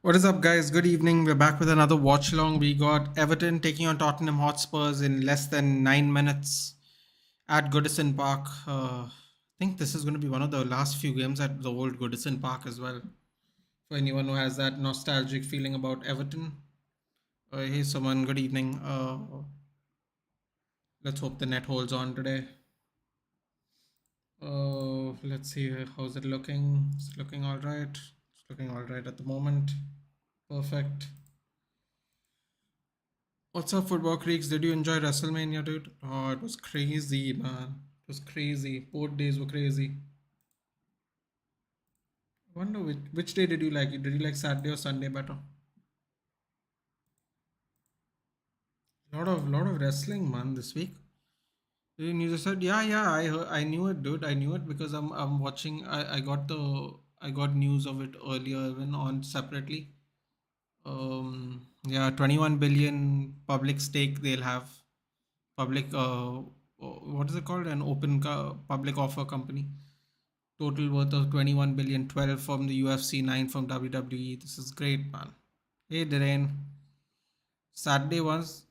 What is up, guys? Good evening. We're back with another watch along. We got Everton taking on Tottenham Hotspurs in less than 9 minutes at Goodison Park. I think this is going to be one of the last few games at the old Goodison Park as well. For anyone who has that nostalgic feeling about Everton. Hey, someone. Good evening. Let's hope the net holds on today. Let's see. How's it looking? It's looking all right. It's looking all right at the moment. Perfect. What's up, Football Creeks? Did you enjoy WrestleMania, dude? Oh, it was crazy, man. It was crazy. Both days were crazy. I wonder which day did you like? Did you like Saturday or Sunday better? Lot of wrestling, man, this week. You just said, yeah. I knew it, dude. I knew it because I'm watching. I got news of it earlier, even on separately. Yeah, 21 billion public stake they'll have. Public what is it called? An open public offer company. Total worth of 21 billion, 12 from the UFC, 9 from WWE. This is great, man. Hey, Dhiren. Saturday was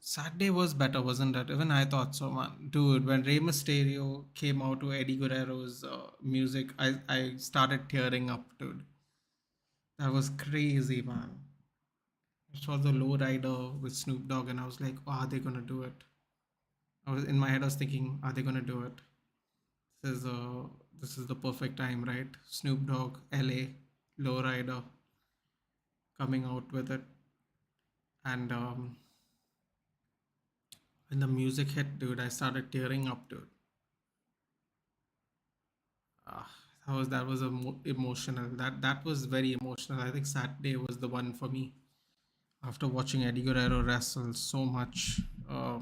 better, wasn't it? Even I thought so, man. Dude, when Rey Mysterio came out to Eddie Guerrero's music, I started tearing up, dude. That was crazy, man. I saw the low rider with Snoop Dogg, and I was like, oh, are they gonna do it? I was in my head. I was thinking, are they gonna do it? This is this is the perfect time, right? Snoop Dogg, LA, Lowrider coming out with it, and when the music hit, dude, I started tearing up, dude. Ah, that was emotional. That was very emotional. I think Saturday was the one for me. After watching Eddie Guerrero wrestle so much, I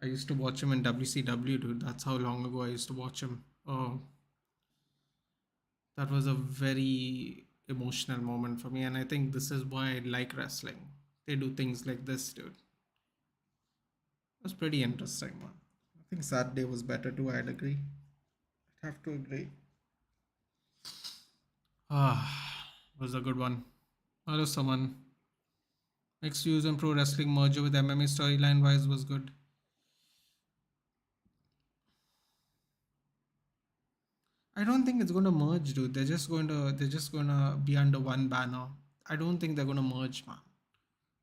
used to watch him in WCW, dude. That's how long ago I used to watch him. That was a very emotional moment for me, and I think this is why I like wrestling. They do things like this, dude. It was pretty interesting, man. I think Saturday was better too. I'd agree. I'd have to agree. Ah, was a good one. Hello, someone. Next news on pro wrestling merger with MMA storyline wise was good. I don't think it's gonna merge, dude. They're just gonna be under one banner. I don't think they're gonna merge, man.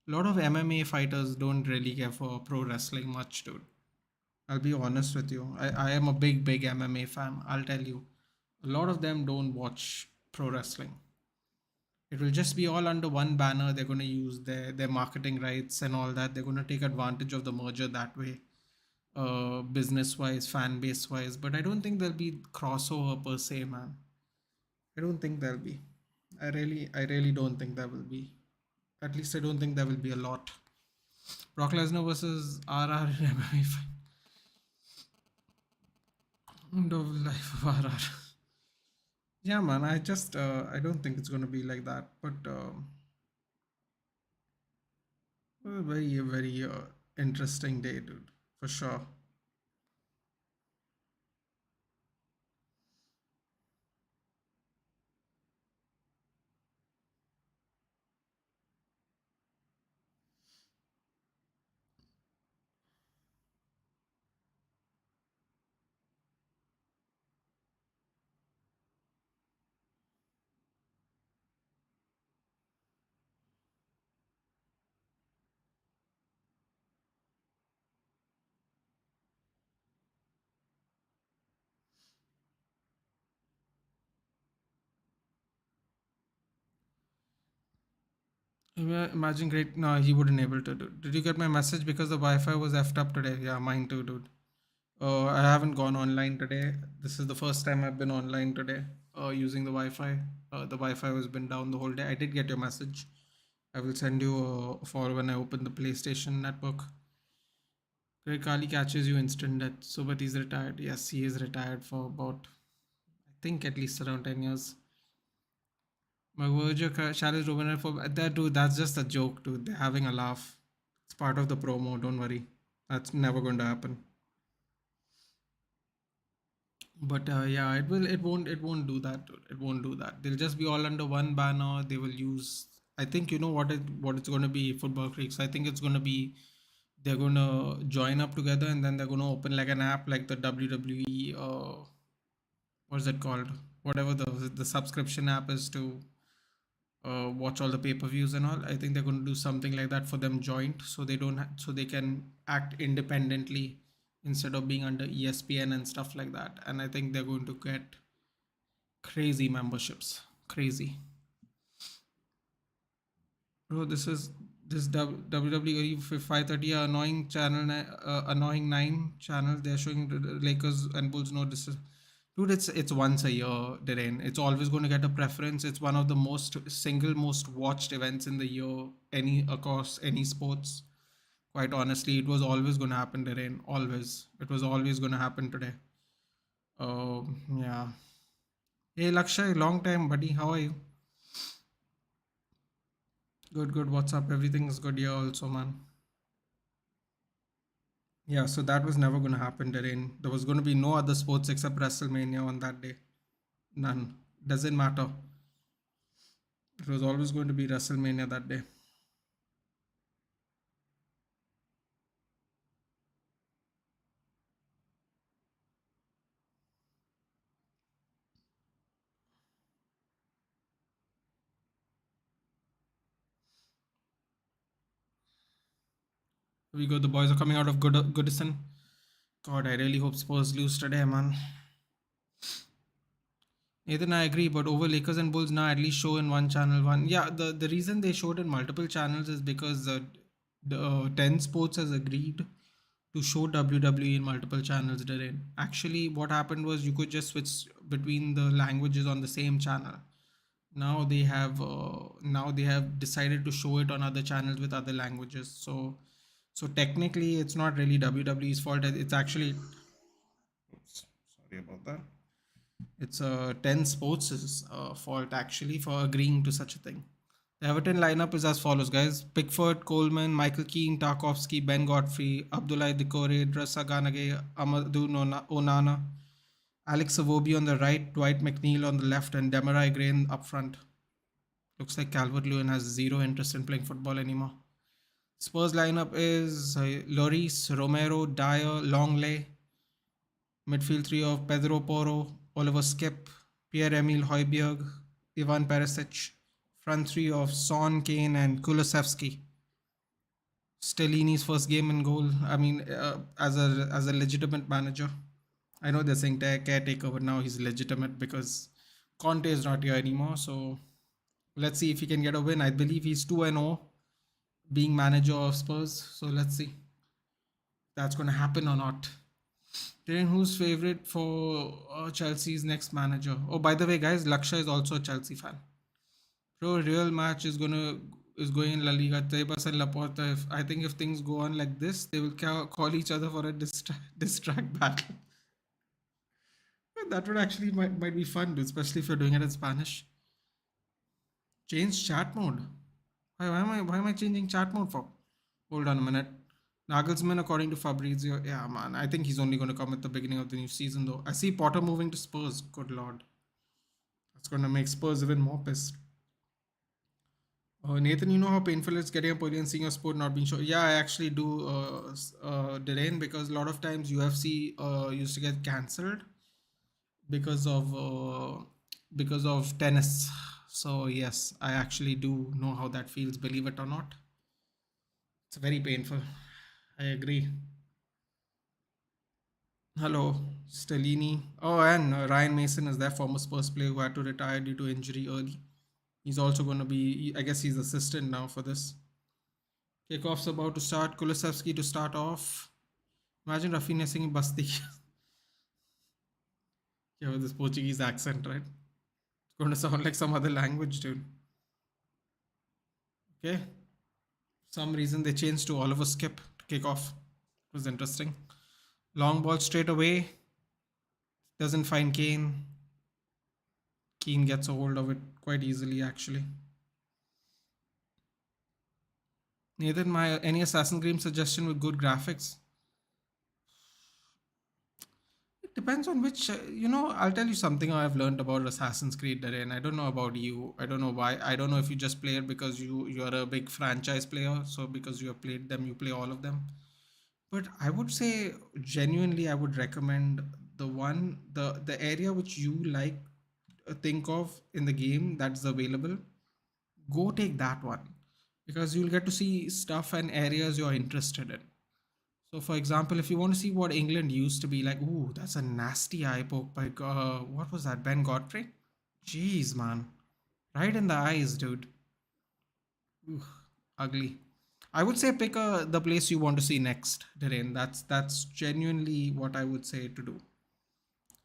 A lot of MMA fighters don't really care for pro wrestling much, dude. I'll be honest with you. I am a big MMA fan. I'll tell you. A lot of them don't watch pro wrestling. It will just be all under one banner. They're going to use their marketing rights and all that. They're going to take advantage of the merger that way, business wise, fan base wise. But I don't think there'll be crossover per se, man. I don't think there'll be. I really don't think there will be. At least I don't think there will be a lot. Brock Lesnar versus RR in MMA fight. End of life of RR. Yeah, man. I don't think it's gonna be like that. But a very interesting day, dude, for sure. Imagine great. No, he wouldn't able to do. Did you get my message because the Wi-Fi was effed up today? Yeah, mine too, dude. I haven't gone online today. This is the first time I've been online today. Using the Wi-Fi. The Wi-Fi has been down the whole day. I did get your message. I will send you a follow when I open the PlayStation network. Greg Kali catches you instant death. So, but he's retired. Yes, he is retired for about, I think, at least around 10 years. Maguire challenge Roman for that, dude. That's just a joke, dude. They're having a laugh. It's part of the promo. Don't worry. That's never going to happen. But yeah, it will. It won't. It won't do that. It won't do that. They'll just be all under one banner. They will use. I think you know what it's going to be. Football freaks. I think it's going to be. They're going to join up together and then they're going to open like an app like the WWE. What's it called? Whatever the subscription app is to watch all the pay-per-views and all. I think they're going to do something like that for them joint, so they don't so they can act independently instead of being under ESPN and stuff like that. And I think they're going to get crazy memberships. Crazy. Bro, this WWE 530 annoying channel, annoying 9 channels. They're showing the Lakers and Bulls. No, this is, dude. It's once a year, Darren. It's always going to get a preference. It's one of the most watched events in the year. Any across any sports. Quite honestly, it was always going to happen, Darren. Always. It was always going to happen today. Yeah. Hey, Lakshay, long time, buddy. How are you? Good, good. What's up? Everything's good here, also, man. Yeah, so that was never going to happen, Darren. There was going to be no other sports except WrestleMania on that day. None. Doesn't matter. It was always going to be WrestleMania that day. We go. The boys are coming out of Goodison. God, I really hope Spurs lose today, man. Nathan, I agree, but over Lakers and Bulls now at least show in one channel. One, yeah. The reason they showed in multiple channels is because the 10 Sports has agreed to show WWE in multiple channels. Therein, actually, what happened was you could just switch between the languages on the same channel. Now they have decided to show it on other channels with other languages. So technically, it's not really WWE's fault. It's actually, oops, sorry about that. It's 10 Sports' fault actually for agreeing to such a thing. The Everton lineup is as follows, guys: Pickford, Coleman, Michael Keane, Tarkovsky, Ben Godfrey, Abdullah Decore, Dressa Ganage, Amadou Onana, Alex Savobi on the right, Dwight McNeil on the left, and Demarai Gray up front. Looks like Calvert Lewin has zero interest in playing football anymore. Spurs lineup is Lloris, Romero, Dyer, Longley. Midfield three of Pedro Porro, Oliver Skip, Pierre-Emile Højbjerg, Ivan Perisic. Front three of Son, Kane, and Kulusevski. Stellini's first game in goal. I mean, as a legitimate manager. I know they're saying caretaker, but now he's legitimate because Conte is not here anymore. So let's see if he can get a win. I believe he's 2-0 being manager of Spurs. So let's see if that's going to happen or not. Then who's favorite for Chelsea's next manager? Oh, by the way, guys, Laksha is also a Chelsea fan. Bro, real match is going in La Liga. Tebas and Laporta. I think if things go on like this, they will call each other for a distract battle. That would actually might be fun, dude, especially if you're doing it in Spanish. Change chat mode. Why am I changing chat mode for? Hold on a minute. Nagelsmann, according to Fabrizio, yeah, man. I think he's only going to come at the beginning of the new season, though. I see Potter moving to Spurs. Good lord, that's going to make Spurs even more pissed. Nathan, you know how painful it's getting up early and seeing your sport not being shown. Yeah, I actually do, Derain, because a lot of times UFC used to get cancelled because of tennis. So yes, I actually do know how that feels. Believe it or not, it's very painful. I agree. Hello, Stellini. Oh, and Ryan Mason is their former Spurs player who had to retire due to injury early. He's also going to be, I guess he's assistant now for this. Kickoff's about to start. Kulusevski to start off. Imagine Rafinha singing Basti. Yeah, with this Portuguese accent, right? It's going to sound like some other language, dude. Okay. Some reason they changed to Oliver Skip to kick off. It was interesting. Long ball straight away. Doesn't find Kane. Keane gets a hold of it quite easily, actually. Nathan, my any Assassin's Creed suggestion with good graphics? Depends on which, I'll tell you something I've learned about Assassin's Creed, Darren. I don't know about you. I don't know why. I don't know if you just play it because you're a big franchise player. So because you have played them, you play all of them. But I would say genuinely, I would recommend the area which you like, think of in the game that's available. Go take that one because you'll get to see stuff and areas you're interested in. So, for example, if you want to see what England used to be like, ooh, that's a nasty eye poke by what was that? Ben Godfrey? Jeez, man, right in the eyes, dude. Ooh, ugly. I would say pick the place you want to see next, Dhiren. That's genuinely what I would say to do.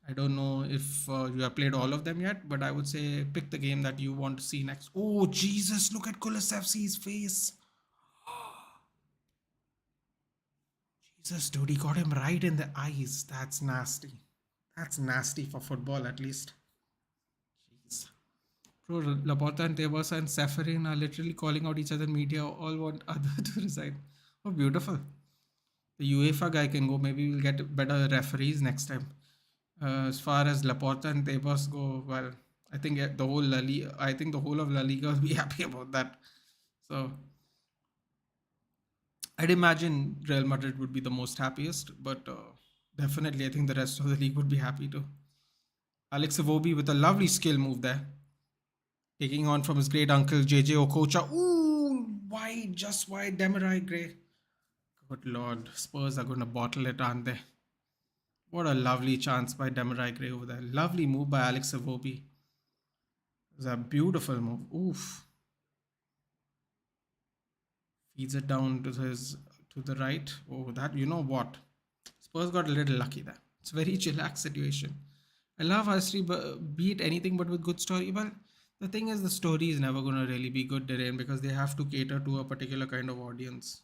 I don't know if you have played all of them yet, but I would say pick the game that you want to see next. Oh Jesus! Look at Kulusevski's face. Jesus, dude, he got him right in the eyes. That's nasty. That's nasty for football, at least. Jeez. Bro, Laporta and Tebas and Safarin are literally calling out each other in media. All want other to resign. Oh, beautiful. The UEFA guy can go. Maybe we'll get better referees next time. As far as Laporta and Tebas go, well, I think I think the whole of La Liga will be happy about that. So I'd imagine Real Madrid would be the most happiest, but definitely I think the rest of the league would be happy too. Alex Iwobi with a lovely skill move there, taking on from his great uncle JJ Okocha. Ooh, wide, just wide, Demarai Gray. Good lord, Spurs are going to bottle it, aren't they? What a lovely chance by Demarai Gray over there. Lovely move by Alex Iwobi. It was a beautiful move. Oof. Feeds it down to the right. Oh, that you know what? Spurs got a little lucky there. It's a very chillax situation. I love history, but beat anything but with good story. Well, the thing is, the story is never gonna really be good, Darren, because they have to cater to a particular kind of audience.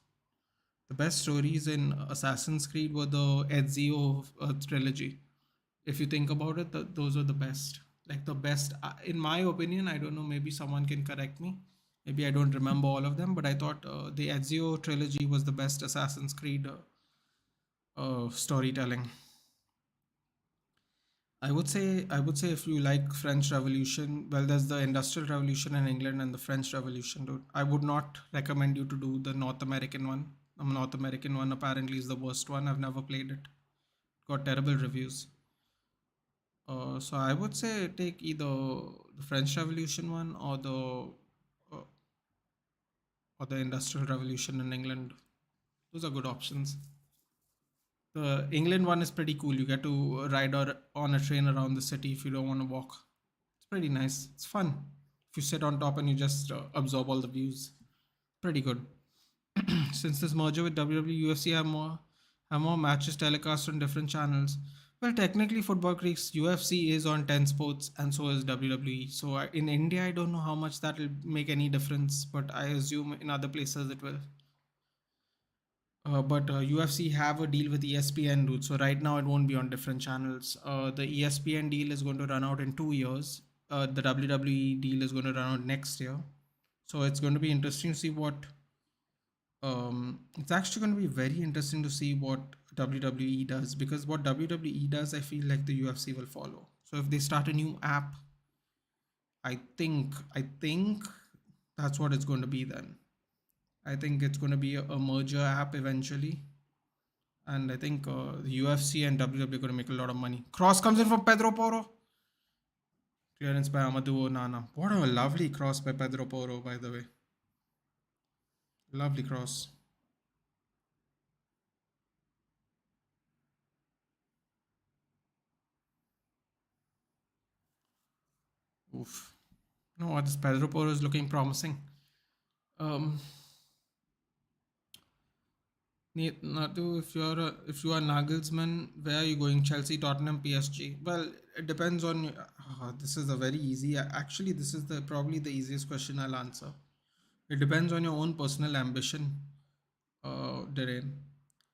The best stories in Assassin's Creed were the Ezio trilogy. If you think about it, those are the best. Like the best, in my opinion. I don't know. Maybe someone can correct me. Maybe I don't remember all of them, but I thought the Ezio trilogy was the best Assassin's Creed storytelling. I would say if you like French Revolution, well, there's the Industrial Revolution in England and the French Revolution, dude. I would not recommend you to do the North American one. The North American one apparently is the worst one. I've never played it. Got terrible reviews. So I would say take either the French Revolution one or the Industrial Revolution in England. Those are good options. The England one is pretty cool. You get to ride on a train around the city if you don't want to walk. It's pretty nice. It's fun. If you sit on top and you just absorb all the views. Pretty good. Since this merger with WWE, UFC have more matches telecast on different channels. Well, technically, Football Creeks UFC is on 10 Sports and so is WWE. So in India, I don't know how much that will make any difference, but I assume in other places it will. But UFC have a deal with ESPN, dude. So right now it won't be on different channels. The ESPN deal is going to run out in 2 years. The WWE deal is going to run out next year. So it's going to be interesting to see what. It's actually going to be very interesting to see what WWE does, because what WWE does, I feel like the UFC will follow. So if they start a new app, I think that's what it's going to be then. I think it's going to be a merger app eventually. And I think the UFC and WWE are going to make a lot of money. Cross comes in from Pedro Porro. Clearance by Amadou Onana. What a lovely cross by Pedro Porro, by the way. Lovely cross. Oof. You know what? This Pedro Porro is looking promising. Um, Natu, if you are Nagelsmann, where are you going? Chelsea, Tottenham, PSG. Well, it depends on. This is a very easy. Actually, this is the probably the easiest question I'll answer. It depends on your own personal ambition, Darren.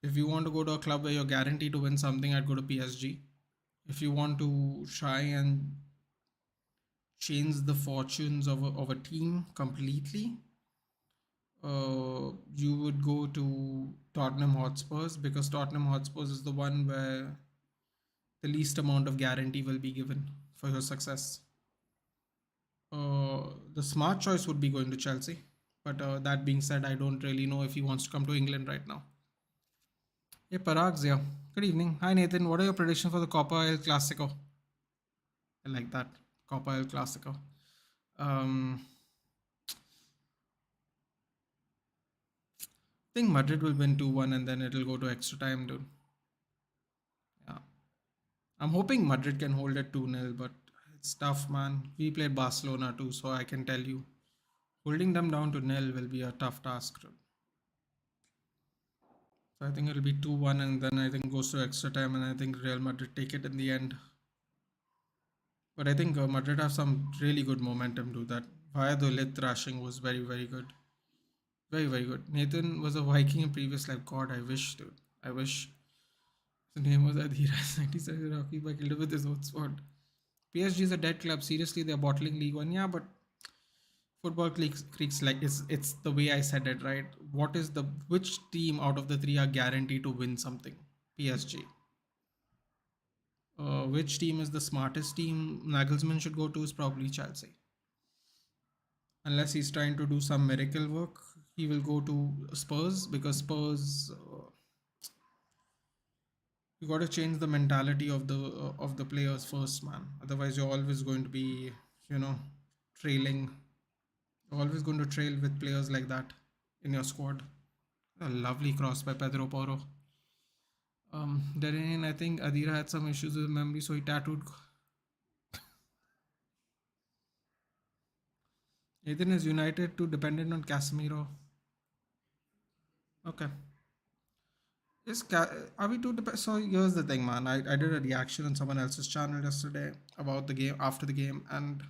If you want to go to a club where you're guaranteed to win something, I'd go to PSG. If you want to try and change the fortunes of a team completely, you would go to Tottenham Hotspurs, because Tottenham Hotspurs is the one where the least amount of guarantee will be given for your success. The smart choice would be going to Chelsea. But that being said, I don't really know if he wants to come to England right now. Hey, Parag's here. Good evening. Hi, Nathan. What are your predictions for the Copa El Clasico? I like that. Copa El Clasico. Um, I think Madrid will win 2-1 and then it'll go to extra time, dude. Yeah. I'm hoping Madrid can hold it 2-0, but it's tough, man. We played Barcelona too, so I can tell you, holding them down to nil will be a tough task, dude. So I think it'll be 2-1 and then I think goes to extra time and I think Real Madrid take it in the end. But I think Madrid have some really good momentum to that. Valladolid thrashing was very, very good. Very, very good. Nathan was a Viking in previous life. God, I wish, dude. I wish. His name was Adhiras. 97 Rocky by killed with his own sword. PSG is a dead club. Seriously, they're bottling League One. Yeah, but football creaks like it's the way I said it, right? What is the which team out of the three are guaranteed to win something? PSG. Which team is the smartest team Nagelsmann should go to is probably Chelsea. Unless he's trying to do some miracle work, he will go to Spurs because Spurs. You got to change the mentality of the players first, man. Otherwise, you're always going to be, you know, trailing. You're always going to trail with players like that in your squad. A lovely cross by Pedro Porro. Then I think Adira had some issues with memory, so he tattooed. Ethan is United too dependent on Casemiro. Okay. Are we too dependent? So here's the thing, man. I did a reaction on someone else's channel yesterday about the game after the game, and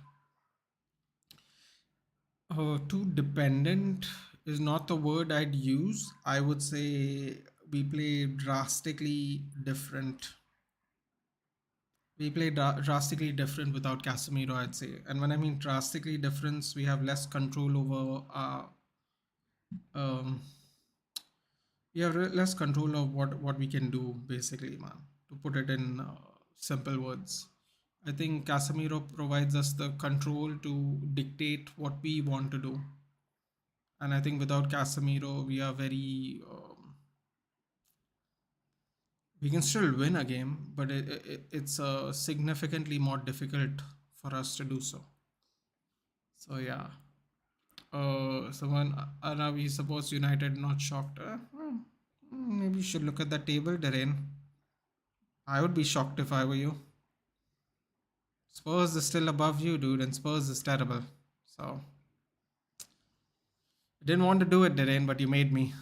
too dependent is not the word I'd use. I would say we play drastically different. We play drastically different without Casemiro, I'd say. And when I mean drastically different, we have less control over um, we have less control of what we can do, basically, man. To put it in simple words, I think Casemiro provides us the control to dictate what we want to do, and I think without Casemiro, we are very we can still win a game, but it's significantly more difficult for us to do so. So yeah, someone now we suppose United not shocked. Maybe you should look at the table, Darren. I would be shocked if I were you. Spurs is still above you, dude, and Spurs is terrible. So I didn't want to do it, Darren, but you made me.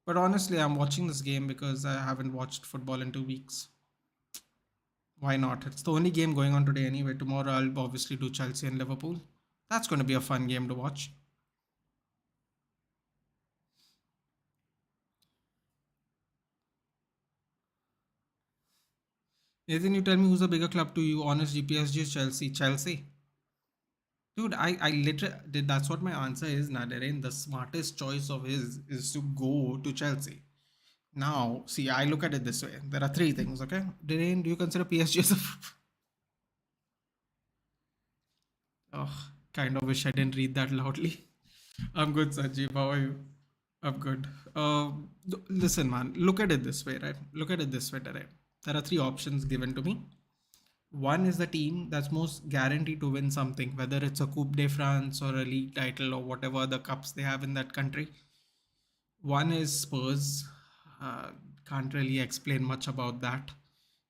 But honestly, I'm watching this game because I haven't watched football in 2 weeks. Why not? It's the only game going on today anyway. Tomorrow I'll obviously do Chelsea and Liverpool. That's going to be a fun game to watch. Nathan, you tell me who's a bigger club to you? Honest, GPSG, Chelsea. Chelsea. Dude, I literally did. That's what my answer is, Naderen. The smartest choice of his is to go to Chelsea. Now, see, I look at it this way. There are three things, okay? Darren, do you consider PSG as a. Oh, kind of wish I didn't read that loudly. I'm good, Sanjeev. How are you? I'm good. Listen, man, look at it this way, right? Look at it this way, Darren. There are three options given to me. One is the team that's most guaranteed to win something, whether it's a Coupe de France or a league title or whatever other cups they have in that country. One is Spurs. Can't really explain much about that.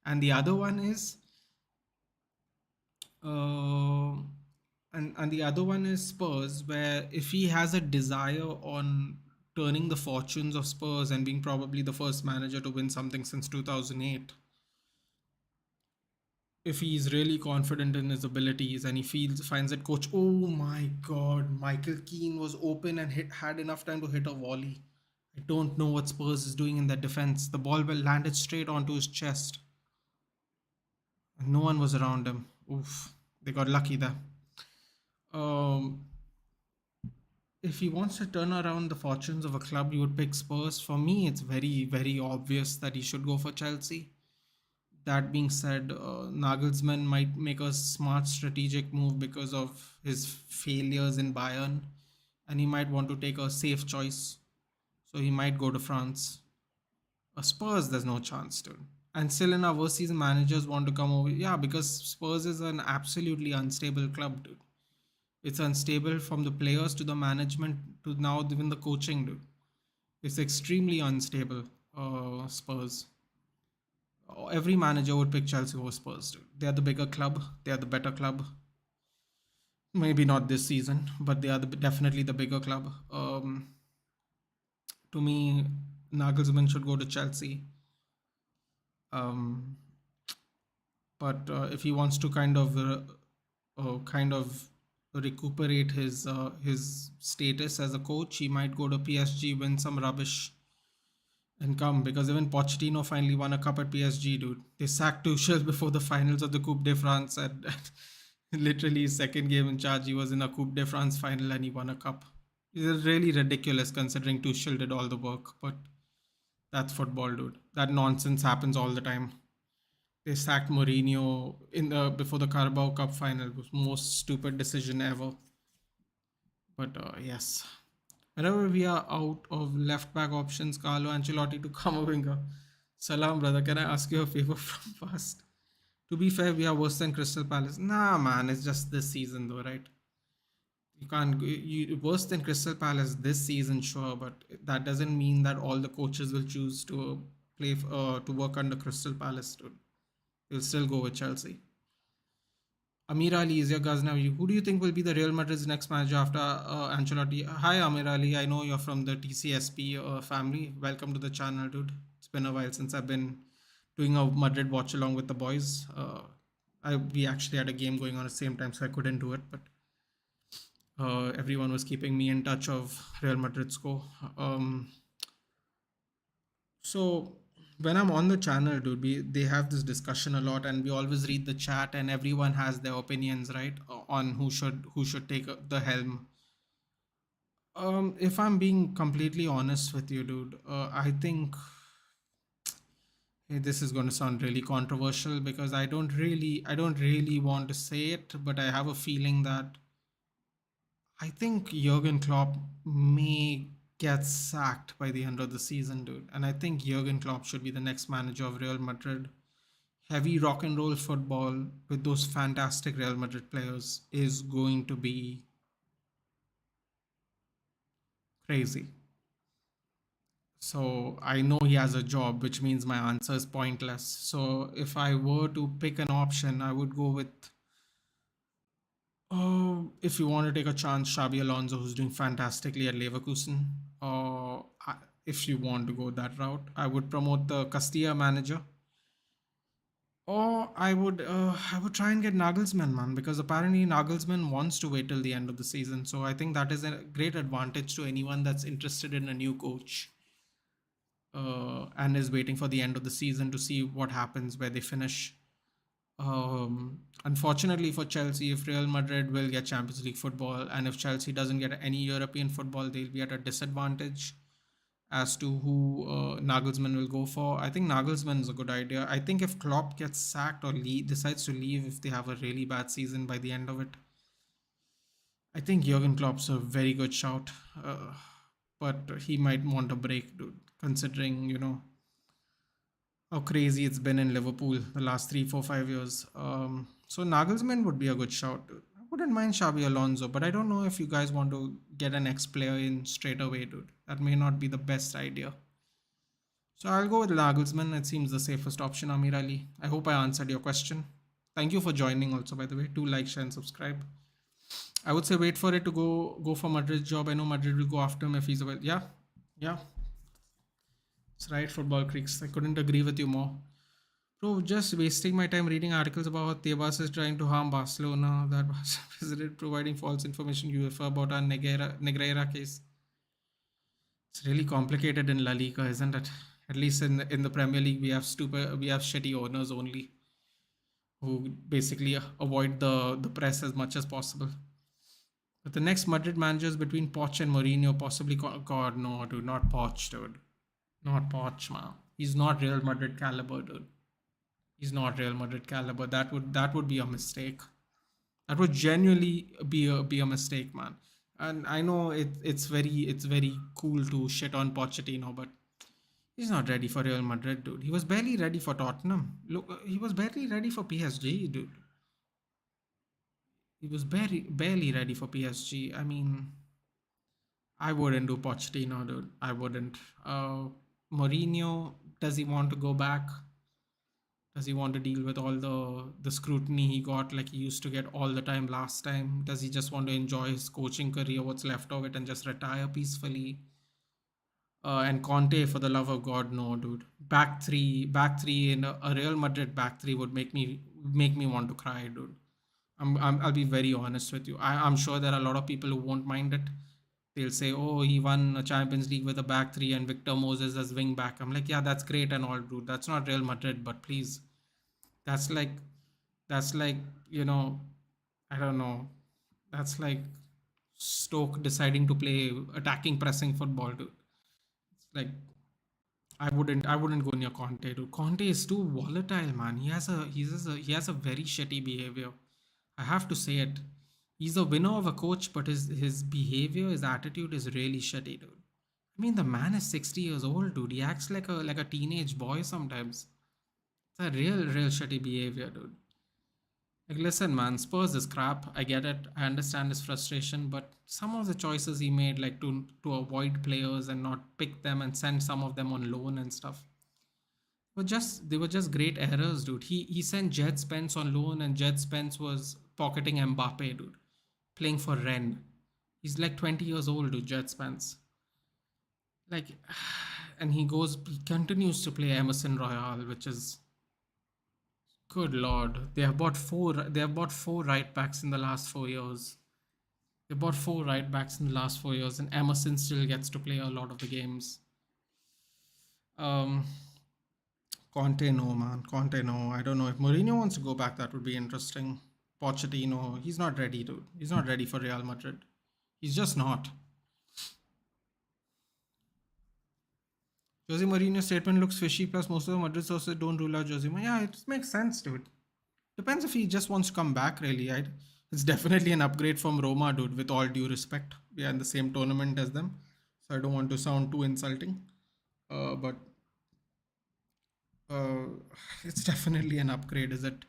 And the other one is, uh, and the other one is Spurs, where if he has a desire on turning the fortunes of Spurs and being probably the first manager to win something since 2008, if he's really confident in his abilities and he finds that coach, oh my god, Michael Keane was open and had enough time to hit a volley. I don't know what Spurs is doing in that defense. The ball landed straight onto his chest and no one was around him. Oof, they got lucky there. um if he wants to turn around the fortunes of a club, you would pick Spurs. For me, it's very, very obvious that he should go for Chelsea. That being said, Nagelsmann might make a smart strategic move because of his failures in Bayern, and he might want to take a safe choice. So he might go to France. Spurs, there's no chance, dude. And still in our worst season, managers want to come over. Yeah, because Spurs is an absolutely unstable club, dude. It's unstable from the players to the management to now even the coaching, dude. It's extremely unstable. Spurs. Every manager would pick Chelsea over Spurs, dude. They are the bigger club. They are the better club. Maybe not this season, but they are definitely the bigger club. To me, Nagelsmann should go to Chelsea. Um, but if he wants to kind of recuperate his status as a coach, he might go to PSG, win some rubbish, and come. Because even Pochettino finally won a cup at PSG, dude. They sacked Tuchel before the finals of the Coupe de France, and literally his second game in charge, he was in a Coupe de France final and he won a cup. It's really ridiculous considering Tuchel did all the work, but that's football, dude. That nonsense happens all the time. They sacked Mourinho in the before the Carabao Cup final. It was most stupid decision ever. But yes, whenever we are out of left back options, Carlo Ancelotti to come a winger. Salam, brother. Can I ask you a favor from past? To be fair, we are worse than Crystal Palace. Nah, man, it's just this season though, right? You can't you worse than Crystal Palace this season, sure, but that doesn't mean that all the coaches will choose to to work under Crystal Palace, dude. They'll still go with Chelsea. Amir Ali is your Ghaznavi. Who do you think will be the Real Madrid's next manager after Ancelotti? Hi, Amir Ali. I know you're from the TCSP family. Welcome to the channel, dude. It's been a while since I've been doing a Madrid watch along with the boys. We actually had a game going on at the same time, so I couldn't do it. But everyone was keeping me in touch of Real Madrid's score. So when I'm on the channel, dude, they have this discussion a lot, and we always read the chat, and everyone has their opinions, right, on who should take the helm. If I'm being completely honest with you, dude, I think this is going to sound really controversial because I don't really want to say it, but I have a feeling that I think Jurgen Klopp may get sacked by the end of the season, dude. And I think Jurgen Klopp should be the next manager of Real Madrid. Heavy rock and roll football with those fantastic Real Madrid players is going to be crazy. So I know he has a job, which means my answer is pointless. So if I were to pick an option, I would go with, if you want to take a chance, Xabi Alonso, who's doing fantastically at Leverkusen. If you want to go that route, I would promote the Castilla manager. Or I would try and get Nagelsmann, man, because apparently Nagelsmann wants to wait till the end of the season. So I think that is a great advantage to anyone that's interested in a new coach, and is waiting for the end of the season to see what happens, where they finish. Unfortunately for Chelsea, if Real Madrid will get Champions League football, and if Chelsea doesn't get any European football, they'll be at a disadvantage as to who Nagelsmann will go for. I think Nagelsmann is a good idea. I think if Klopp gets sacked or decides to leave if they have a really bad season by the end of it, I think Jurgen Klopp's a very good shout. But he might want a break, dude, considering, how crazy it's been in Liverpool the last 3, 4, 5 years. So Nagelsmann would be a good shout, dude. I wouldn't mind Xabi Alonso, but I don't know if you guys want to get an ex-player in straight away, dude. That may not be the best idea. So I'll go with Nagelsmann. It seems the safest option, Amir Ali. I hope I answered your question. Thank you for joining also, by the way. Do like, share, and subscribe. I would say wait for it to go for Madrid's job. I know Madrid will go after him if he's available. Yeah, yeah. That's right, Football Creeks. I couldn't agree with you more. Bro, just wasting my time reading articles about how Tebas is trying to harm Barcelona, that Barca president providing false information UEFA about our Negreira case. It's really complicated in La Liga, isn't it? At least in the Premier League, we have shitty owners only who basically avoid the press as much as possible. But the next Madrid managers between Poch and Mourinho, possibly. God, no, dude, not Poch, dude. Not Poch, man. He's not Real Madrid caliber, dude. He's not Real Madrid caliber. That would be a mistake. That would genuinely be a mistake, man. And I know it's very cool to shit on Pochettino, but he's not ready for Real Madrid, dude. He was barely ready for Tottenham. Look, he was barely ready for PSG, dude. He was barely ready for PSG. I mean, I wouldn't do Pochettino, dude. I wouldn't. Mourinho, does he want to go back? Does he want to deal with all the scrutiny he got like he used to get all the time last time? Does he just want to enjoy his coaching career, what's left of it, and just retire peacefully? And Conte, for the love of God, no, dude. Back three in a Real Madrid back three would make me want to cry, dude. I'll be very honest with you. I'm sure there are a lot of people who won't mind it. They'll say, "Oh, he won a Champions League with a back three and Victor Moses as wing back." I'm like, "Yeah, that's great and all, dude. That's not Real Madrid, but please, that's like, that's like, you know, I don't know. That's like Stoke deciding to play attacking pressing football, dude. It's like I wouldn't go near Conte, dude. Conte is too volatile, man. He has a very shitty behavior. I have to say it. He's a winner of a coach, but his behavior, his attitude is really shitty, dude. I mean, the man is 60 years old, dude. He acts like a teenage boy sometimes. It's a real shitty behavior, dude. Like, listen, man, Spurs is crap. I get it. I understand his frustration, but some of the choices he made, like to avoid players and not pick them and send some of them on loan and stuff, they were just great errors, dude. He sent Jed Spence on loan, and Jed Spence was pocketing Mbappe, dude, playing for Rennes. He's like 20 years old, dude. Jed Spence, like, and he continues to play Emerson Royale, which is good lord. They have bought four right backs in the last 4 years. They bought four right backs in the last 4 years, and Emerson still gets to play a lot of the games. Um, Conte, no, man. Conte, no. I don't know if Mourinho wants to go back. That would be interesting. Pochettino, he's not ready, dude. He's not ready for Real Madrid. He's just not. Jose Mourinho's statement looks fishy. Plus, most of the Madrid sources don't rule out Jose. Yeah, it makes sense, dude. Depends if he just wants to come back, really. Right? It's definitely an upgrade from Roma, dude. With all due respect, we are in the same tournament as them, so I don't want to sound too insulting. But uh, it's definitely an upgrade, is it?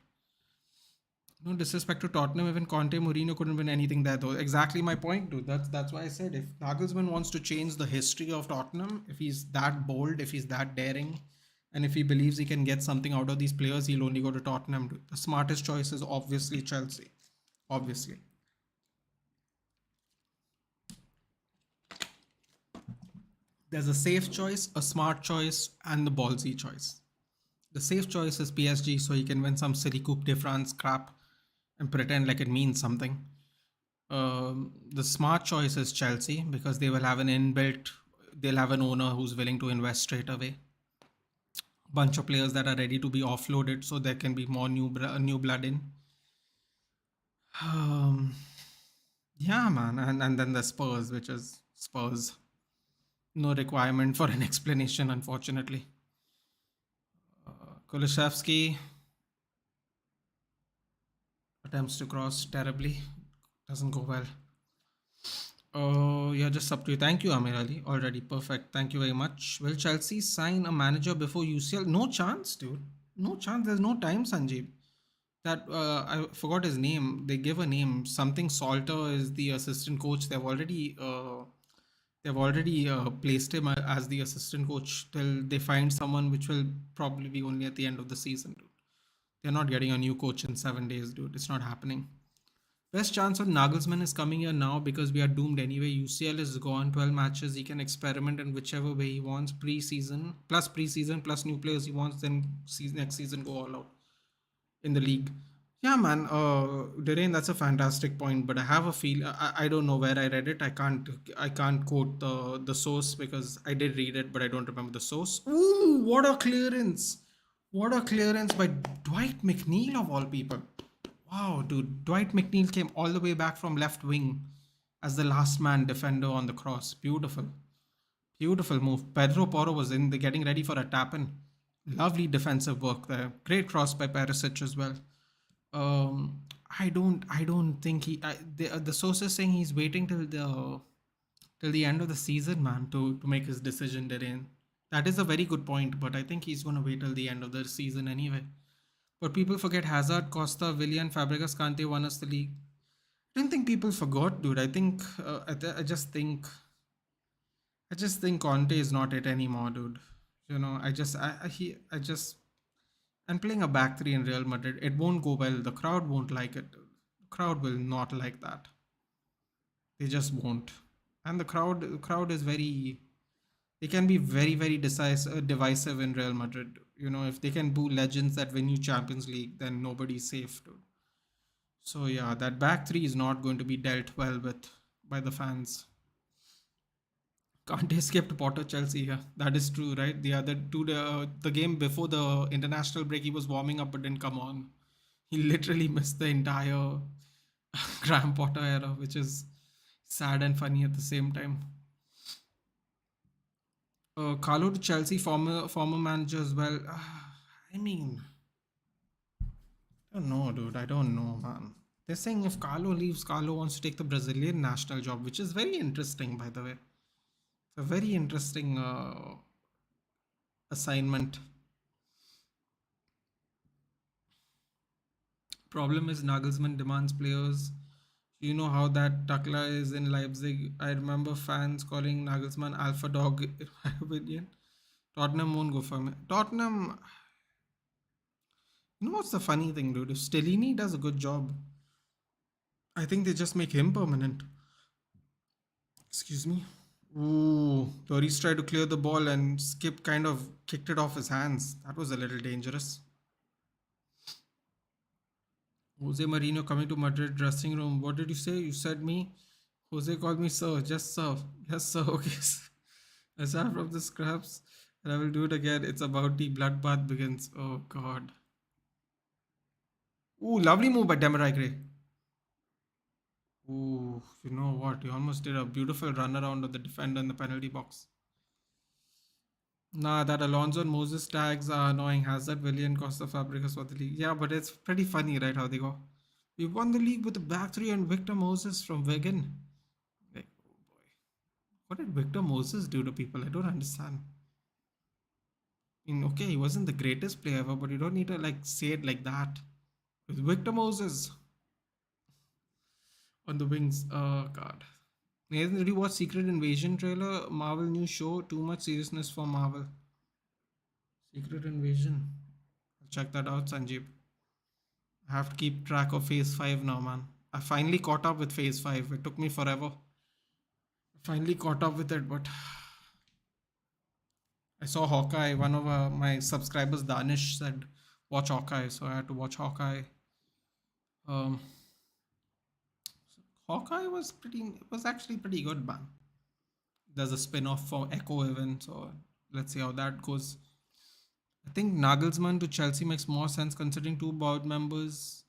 No disrespect to Tottenham, even Conte, Mourinho couldn't win anything there, though. Exactly my point, dude. That's why I said if Nagelsmann wants to change the history of Tottenham, if he's that bold, if he's that daring, and if he believes he can get something out of these players, he'll only go to Tottenham, dude. The smartest choice is obviously Chelsea. Obviously. There's a safe choice, a smart choice, and the ballsy choice. The safe choice is PSG, so he can win some silly Coupe de France crap and pretend like it means something. The smart choice is Chelsea because they'll have an owner who's willing to invest straight away. Bunch of players that are ready to be offloaded, so there can be more new blood in. Um, yeah, man, and then the Spurs, which is Spurs. No requirement for an explanation, unfortunately. Kulusevski attempts to cross terribly, doesn't go well. Oh, yeah, just up to you. Thank you, Amir Ali. Already perfect. Thank you very much. Will Chelsea sign a manager before UCL? No chance, dude. No chance. There's no time, Sanjeev. That I forgot his name. They give a name. Something Salter is the assistant coach. They've already placed him as the assistant coach till they find someone, which will probably be only at the end of the season, dude. They're not getting a new coach in 7 days, dude. It's not happening. Best chance of Nagelsmann is coming here now because we are doomed anyway. UCL is gone, 12 matches. He can experiment in whichever way he wants. Preseason plus new players he wants. Then next season go all out in the league. Yeah, man. Derain, that's a fantastic point. But I have a feel. I don't know where I read it. I can't quote the source because I did read it, but I don't remember the source. Ooh, what a clearance! What a clearance by Dwight McNeil of all people. Wow, dude. Dwight McNeil came all the way back from left wing as the last man defender on the cross. Beautiful. Beautiful move. Pedro Porro was in the getting ready for a tap in. Lovely defensive work there. Great cross by Perisic as well. Um, I don't think the sources saying he's waiting till the end of the season, man, to make his decision therein. That is a very good point, but I think he's gonna wait till the end of the season anyway. But people forget Hazard, Costa, Willian, Fabregas, Kante won us the league. I don't think people forgot, dude. I think I just think Conte is not it anymore, dude. I just and playing a back three in Real Madrid, it won't go well. The crowd won't like it. The crowd will not like that. They just won't. And the crowd is very. They can be very, very divisive in Real Madrid. If they can boo legends that win you Champions League, then nobody's safe, dude. So yeah, that back three is not going to be dealt well with by the fans. Can't escape Potter Chelsea here. That is true, right? The game before the international break, he was warming up but didn't come on. He literally missed the entire Graham Potter era, which is sad and funny at the same time. Carlo to Chelsea, former manager as well. I mean, I don't know, dude. I don't know, man. They're saying if Carlo leaves, Carlo wants to take the Brazilian national job, which is very interesting, by the way. It's a very interesting assignment. Problem is Nagelsmann demands players. You know how that Takla is in Leipzig. I remember fans calling Nagelsmann alpha dog. In my opinion, Tottenham won't go for me. Tottenham. You know what's the funny thing, dude? If Stellini does a good job, I think they just make him permanent. Excuse me. Ooh, Lloris tried to clear the ball and Skip kind of kicked it off his hands. That was a little dangerous. Jose Mourinho coming to Madrid dressing room. What did you say? You said me? Jose called me sir. Just sir. Yes, sir. Okay. Aside from the scraps, and I will do it again. It's about the bloodbath begins. Oh, God. Ooh, lovely move by Demarai Gray. Ooh, you know what? He almost did a beautiful run around of the defender in the penalty box. Nah, that Alonso and Moses tags are annoying. Hazard, Willian, Costa, Fabregas for the league. Yeah, but it's pretty funny, right? How they go. We won the league with the back three and Victor Moses from Wigan. Like, oh boy. What did Victor Moses do to people? I don't understand. I mean, okay, he wasn't the greatest player ever, but you don't need to like say it like that. With Victor Moses on the wings. Oh God. Nathan, did you watch Secret Invasion trailer? Marvel new show. Too much seriousness for Marvel. Secret Invasion. I'll check that out, Sanjeev. I have to keep track of Phase 5 now, man. I finally caught up with Phase 5. It took me forever. I finally caught up with it, but I saw Hawkeye. One of my subscribers, Danish, said, watch Hawkeye. So I had to watch Hawkeye. Um, Hawkeye was actually pretty good, man. There's a spin-off for Echo even, so let's see how that goes. I think Nagelsmann to Chelsea makes more sense considering two board members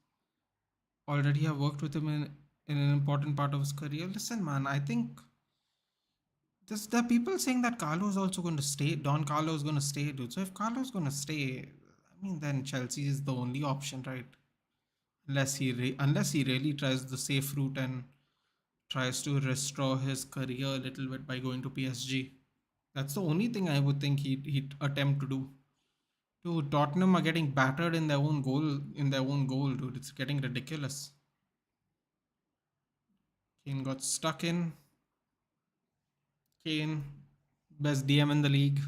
already have worked with him in an important part of his career. Listen, man, I think there are people saying that Carlo is also going to stay. Don Carlo is going to stay, dude. So if Carlo is going to stay, I mean, then Chelsea is the only option, right? Unless he really tries the safe route and tries to restore his career a little bit by going to PSG. That's the only thing I would think he'd attempt to do. Dude, Tottenham are getting battered in their own goal, dude. It's getting ridiculous. Kane got stuck in. Kane, best DM in the league.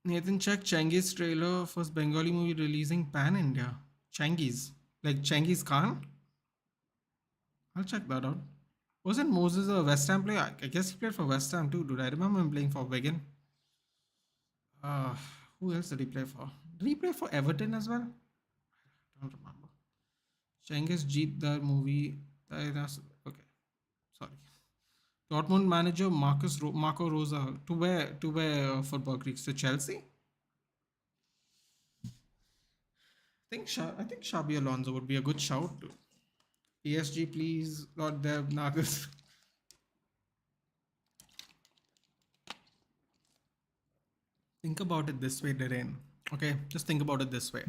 Nathan, check Changi's trailer for his Bengali movie releasing pan India. Changi's. Like Changi's Khan? I'll check that out. Wasn't Moses a West Ham player? I guess he played for West Ham too, dude. I remember him playing for Wigan. Uh, who else did he play for? Did he play for Everton as well? I don't remember. Cengiz Jeet, the movie. Okay, sorry. Dortmund manager Marco Rosa to where football Greeks to Chelsea. I think Xabi Alonso would be a good shout. PSG, please, Lord Dev Nagels. Think about it this way, Darren. Okay, just think about it this way.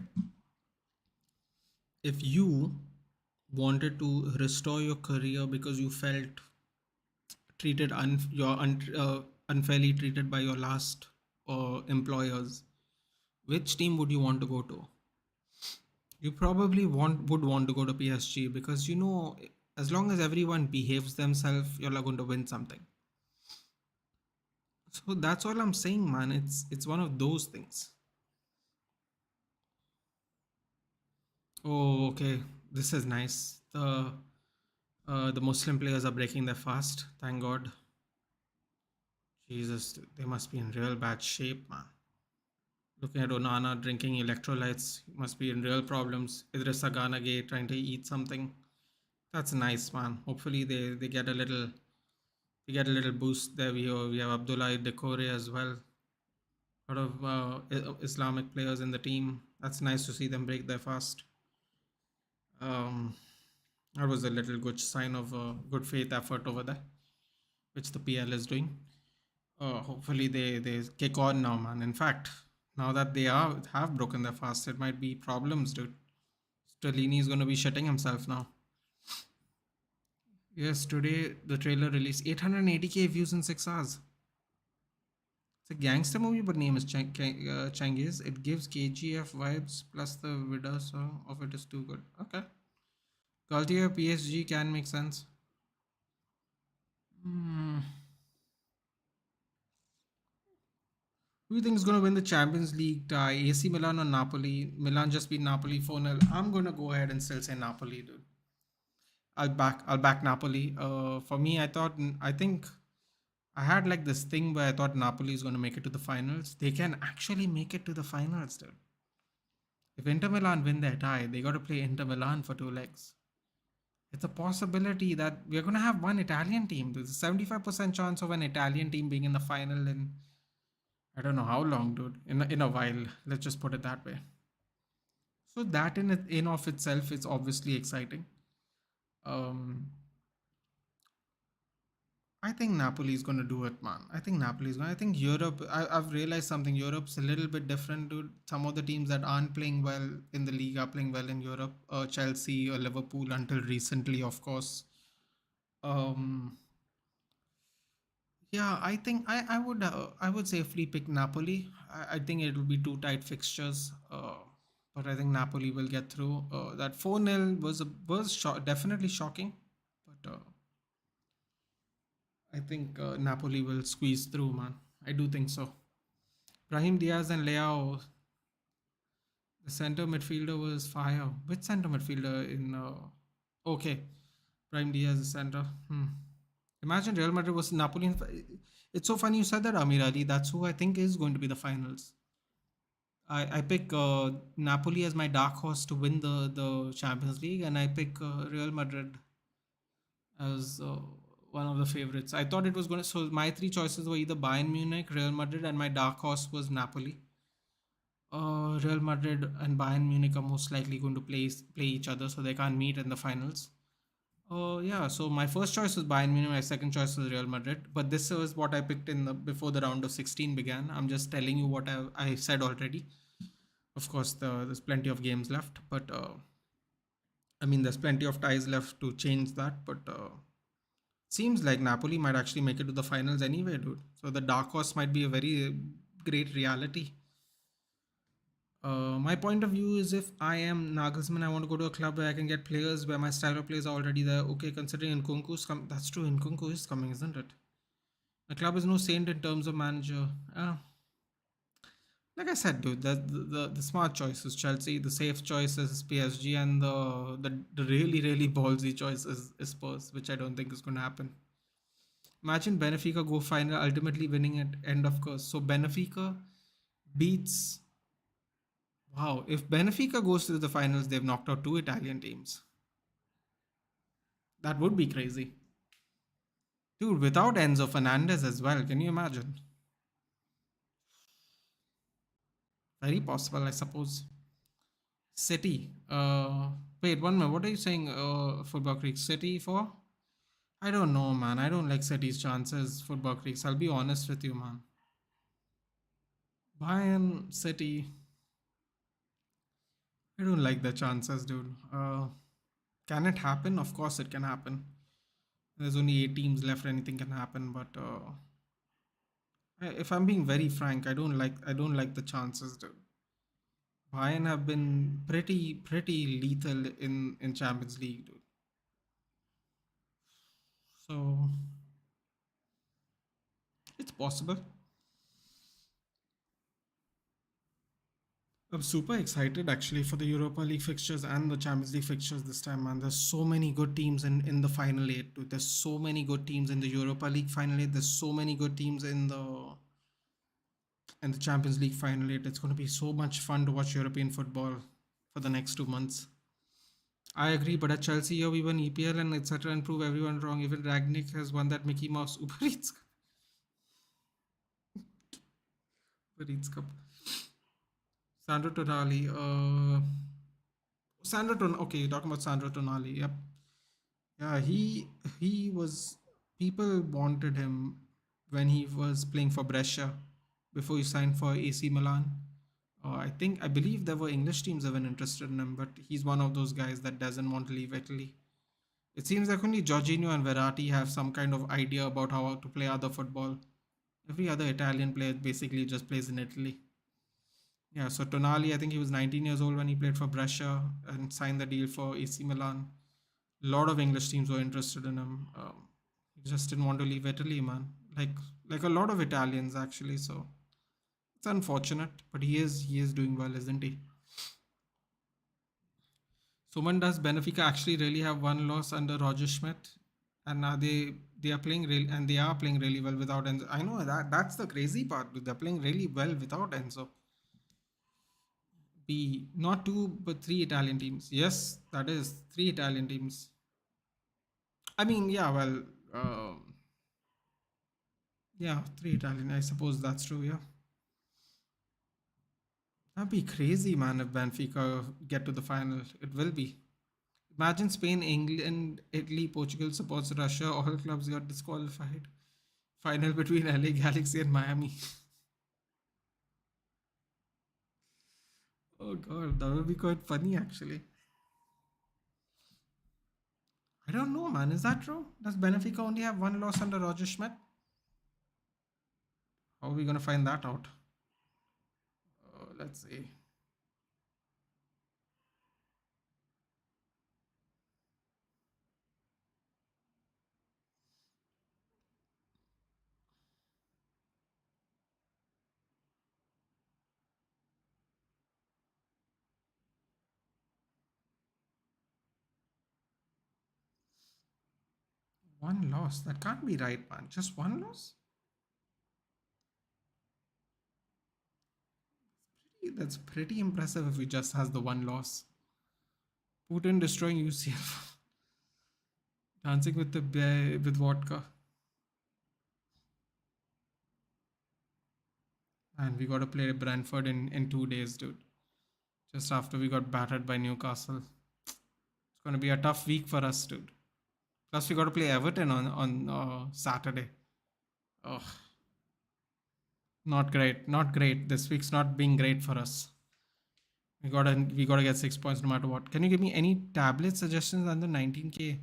If you wanted to restore your career because you felt treated unfairly treated by your last employers, which team would you want to go to? You probably would want to go to PSG because as long as everyone behaves themselves, you're going to win something. So that's all I'm saying, man. It's one of those things. Oh, okay. This is nice. The Muslim players are breaking their fast. Thank God. Jesus, they must be in real bad shape, man. Looking at Onana drinking electrolytes, he must be in real problems. Idris Gay trying to eat something. That's nice, man. Hopefully they get a little boost there. We have Abdullah Decore as well. A lot of Islamic players in the team. That's nice to see them break their fast. Um, that was a little good sign of good faith effort over there, which the PL is doing. Hopefully they kick on now, man. In fact, now that they have broken their fast, it might be problems, dude. Stellini is going to be shitting himself now. Yes, today the trailer released 880K views in 6 hours. It's a gangster movie, but name is Changiz. It gives KGF vibes, plus the video song of it is too good. Okay. Cultier PSG can make sense. Hmm. Who do you think is going to win the Champions League tie? AC Milan or Napoli? Milan just beat Napoli 4-0. I'm going to go ahead and still say Napoli, dude. I'll back Napoli. For me, I think I had like this thing where I thought Napoli is going to make it to the finals. They can actually make it to the finals, dude. If Inter Milan win their tie, they got to play Inter Milan for two legs. It's a possibility that we're going to have one Italian team. There's a 75% chance of an Italian team being in the final in I don't know how long, dude. In a while, let's just put it that way. So that in of itself is obviously exciting. Um, I think Napoli is going to do it, man. I think Napoli is going. I think Europe. I've realized something. Europe's a little bit different, dude. Some of the teams that aren't playing well in the league are playing well in Europe. Chelsea or Liverpool until recently, of course. Um, yeah, I would safely pick Napoli. I think it will be two tight fixtures. But I think Napoli will get through. That 4-0 was definitely shocking, but I think Napoli will squeeze through, man. I do think so. Brahim Diaz and Leao, the center midfielder was fire. Which center midfielder in? Okay, Brahim Diaz is center. Imagine Real Madrid was Napoli. It's so funny you said that, Amir Ali. That's who I think is going to be the finals. I pick Napoli as my dark horse to win the Champions League, and I pick Real Madrid as one of the favorites. I thought it was going to. So my three choices were either Bayern Munich, Real Madrid, and my dark horse was Napoli. Real Madrid and Bayern Munich are most likely going to play each other, so they can't meet in the finals. Yeah. So my first choice was Bayern Munich. My second choice was Real Madrid. But this was what I picked in the before the round of 16 began. I'm just telling you what I said already. Of course, there's plenty of games left, but I mean, there's plenty of ties left to change that. But seems like Napoli might actually make it to the finals anyway, dude. So the dark horse might be a very great reality. My point of view is if I am Nagelsmann, I want to go to a club where I can get players where my style of players are already there. Okay, considering Nkunku's coming, that's true. Nkunku is coming, isn't it? The club is no saint in terms of manager. Like I said, dude, the smart choice is Chelsea, the safe choice is PSG, and the really really ballsy choice is Spurs, which I don't think is going to happen. Imagine Benfica go final, ultimately winning at end of course. So Benfica beats. Wow, if Benfica goes to the finals, they've knocked out two Italian teams. That would be crazy, dude. Without Enzo Fernandez as well, can you imagine? Very possible, I suppose. City. Wait, one minute. What are you saying? Football Creek City for? I don't know, man. I don't like City's chances. Football Creeks. I'll be honest with you, man. Bayern City. I don't like the chances, dude. Can it happen? Of course, it can happen. There's only 8 teams left. Anything can happen. But if I'm being very frank, I don't like the chances, dude. Bayern have been pretty lethal in Champions League, dude. So it's possible. I'm super excited actually for the Europa League fixtures and the Champions League fixtures this time, man. There's so many good teams in the final eight, dude. There's so many good teams in the Europa League final eight. There's so many good teams in the Champions League final eight. It's going to be so much fun to watch European football for the next 2 months. I agree, but at Chelsea here we won EPL and etc. and prove everyone wrong. Even Ragnick has won that Mickey Mouse Uber Eats Cup. Sandro Tonali. Okay, you're talking about Sandro Tonali. Yep. Yeah, he was. People wanted him when he was playing for Brescia before he signed for AC Milan. I believe there were English teams that were interested in him, but he's one of those guys that doesn't want to leave Italy. It seems like only Jorginho and Verratti have some kind of idea about how to play other football. Every other Italian player basically just plays in Italy. Yeah, so Tonali, I think he was 19 years old when he played for Brescia and signed the deal for AC Milan. A lot of English teams were interested in him. He just didn't want to leave Italy, man. Like a lot of Italians actually. So it's unfortunate, but he is doing well, isn't he? Suman, does Benfica actually really have one loss under Roger Schmidt? And are they are playing real and they are playing really well without Enzo. I know that's the crazy part. They're playing really well without Enzo. B, not two but three Italian teams. Yes, that is three Italian teams. I mean, yeah, well, yeah, three Italian. I suppose that's true. Yeah, that'd be crazy, man. If Benfica get to the final, it will be. Imagine Spain, England, Italy, Portugal supports Russia. All clubs got disqualified. Final between LA Galaxy and Miami. Oh god, that would be quite funny actually. I don't know, man. Is that true? Does Benfica only have one loss under Roger Schmidt? How are we gonna find that out? Let's see. One loss. That can't be right, man. Just one loss? That's pretty impressive if he just has the one loss. Putin destroying UCF. Dancing with the bear with vodka. And we got to play Brentford in 2 days, dude. Just after we got battered by Newcastle. It's going to be a tough week for us, dude. Plus, we got to play Everton on Saturday. Ugh, not great. Not great. This week's not being great for us. We gotta get 6 points no matter what. Can you give me any tablet suggestions under 19K?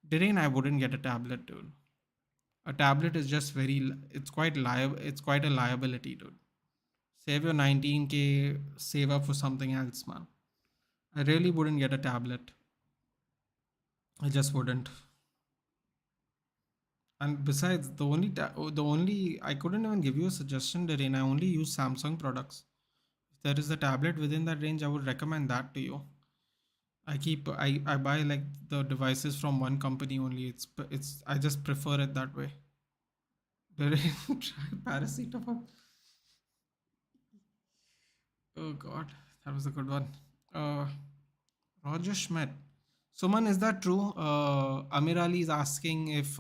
Didn't I wouldn't get a tablet, dude. A tablet is just it's quite liable. It's quite a liability, dude. Save your 19K. Save up for something else, man. I really wouldn't get a tablet. I just wouldn't. And besides, the only I couldn't even give you a suggestion, Darren. I only use Samsung products. If there is a tablet within that range, I would recommend that to you. I buy like the devices from one company only. It's I just prefer it that way. Darren, try paracetamol. Oh God, that was a good one. Uh, Roger Schmidt. Suman, is that true? Amir Ali is asking if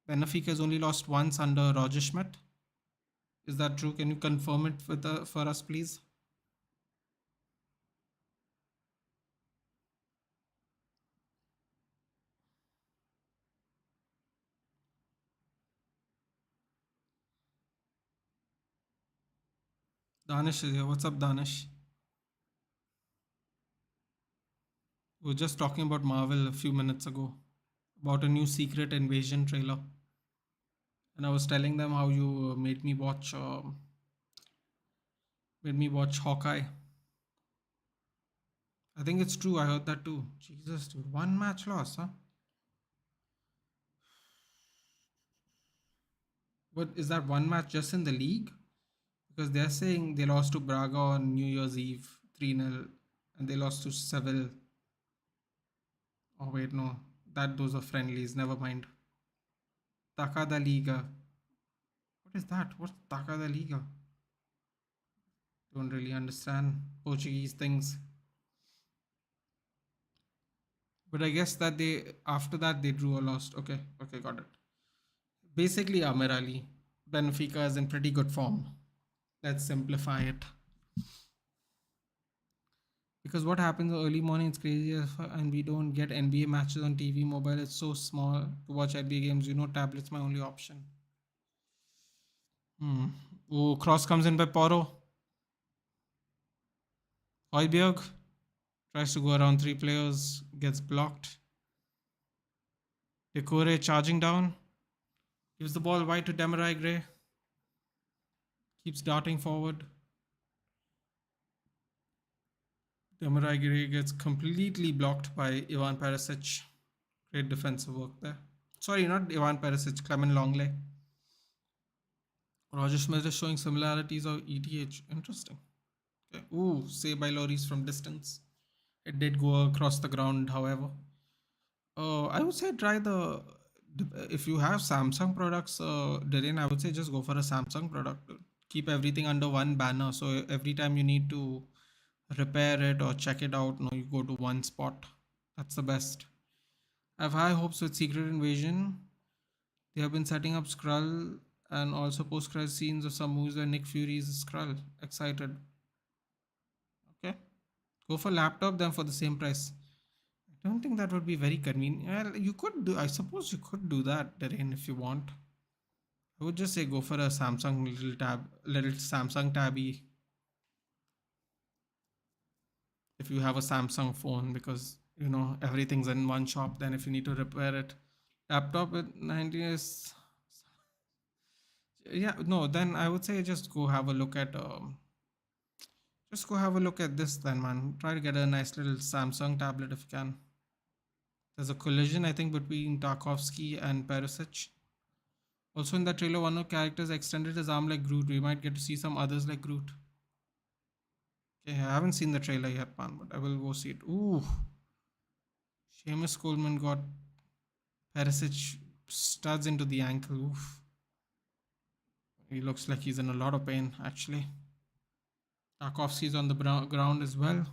Benfica has only lost once under Roger Schmidt. Is that true? Can you confirm it for us, please? Danish is here. What's up, Danish? We were just talking about Marvel a few minutes ago, about a new Secret Invasion trailer, and I was telling them how you made me watch Hawkeye. I think it's true. I heard that too. Jesus, dude, one match loss, huh? But is that one match just in the league? Because they're saying they lost to Braga on New Year's Eve 3-0, and they lost to Seville. Oh wait, no, those are friendlies. Never mind. Taca da Liga. What is that? What's Taca da Liga? Don't really understand Portuguese things. But I guess that they after that they drew or lost. Okay, okay, got it. Basically, Amir Ali, Benfica is in pretty good form. Let's simplify it. Because what happens early morning, it's crazy, and we don't get NBA matches on TV. Mobile is so small to watch NBA games. Tablet's my only option. Oh, cross comes in by Poro. Højbjerg tries to go around three players, gets blocked. Decore charging down, gives the ball wide to Demarai Gray. Keeps darting forward. Demarai Gray gets completely blocked by Ivan Perisic. Great defensive work there. Sorry, not Ivan Perisic, Clement Longley. Roger Smith is showing similarities of ETH. Interesting. Okay. Ooh, save by Loris from distance. It did go across the ground, however. I would say try if you have Samsung products, Darren, I would say just go for a Samsung product. Keep everything under one banner. So every time you need to repair it or check it out, no, you go to one spot. That's the best. I have high hopes with Secret Invasion. They have been setting up Skrull and also post-credit scenes of some movies where Nick Fury is Skrull. Excited. Okay. Go for laptop then for the same price. I don't think that would be very convenient. Well, you could do. I suppose you could do that, Darren, if you want. I would just say go for a Samsung little Samsung tabby. If you have a Samsung phone, because everything's in one shop. Then if you need to repair it, laptop at 90 is yeah no. Then I would say just go have a look at this then, man. Try to get a nice little Samsung tablet if you can. There's a collision, I think, between Tarkovsky and Perisic. Also in that trailer, one of the characters extended his arm like Groot. We might get to see some others like Groot. Okay, I haven't seen the trailer yet, man, but I will go see it. Ooh. Seamus Coleman got Perisic studs into the ankle. Oof. He looks like he's in a lot of pain, actually. Tarkovsky's on the ground as well.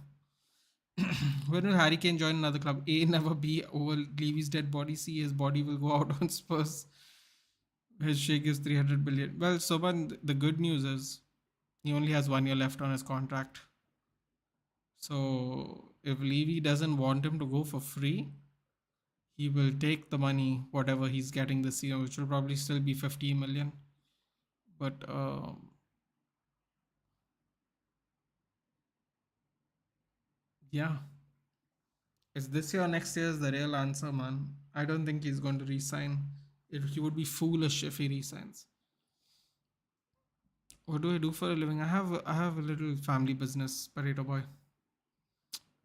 When will Harry Kane join another club? A, never. B, over Levy's dead body. C, his body will go out on Spurs. His shake is 300 billion. Well, Soban, the good news is he only has 1 year left on his contract. So if Levy doesn't want him to go for free, he will take the money, whatever he's getting this year, which will probably still be 50 million. But yeah, it's this year or next year is the real answer, man. I don't think he's going to resign. He would be foolish if he resigns. What do I do for a living? I have a little family business, Pareto boy.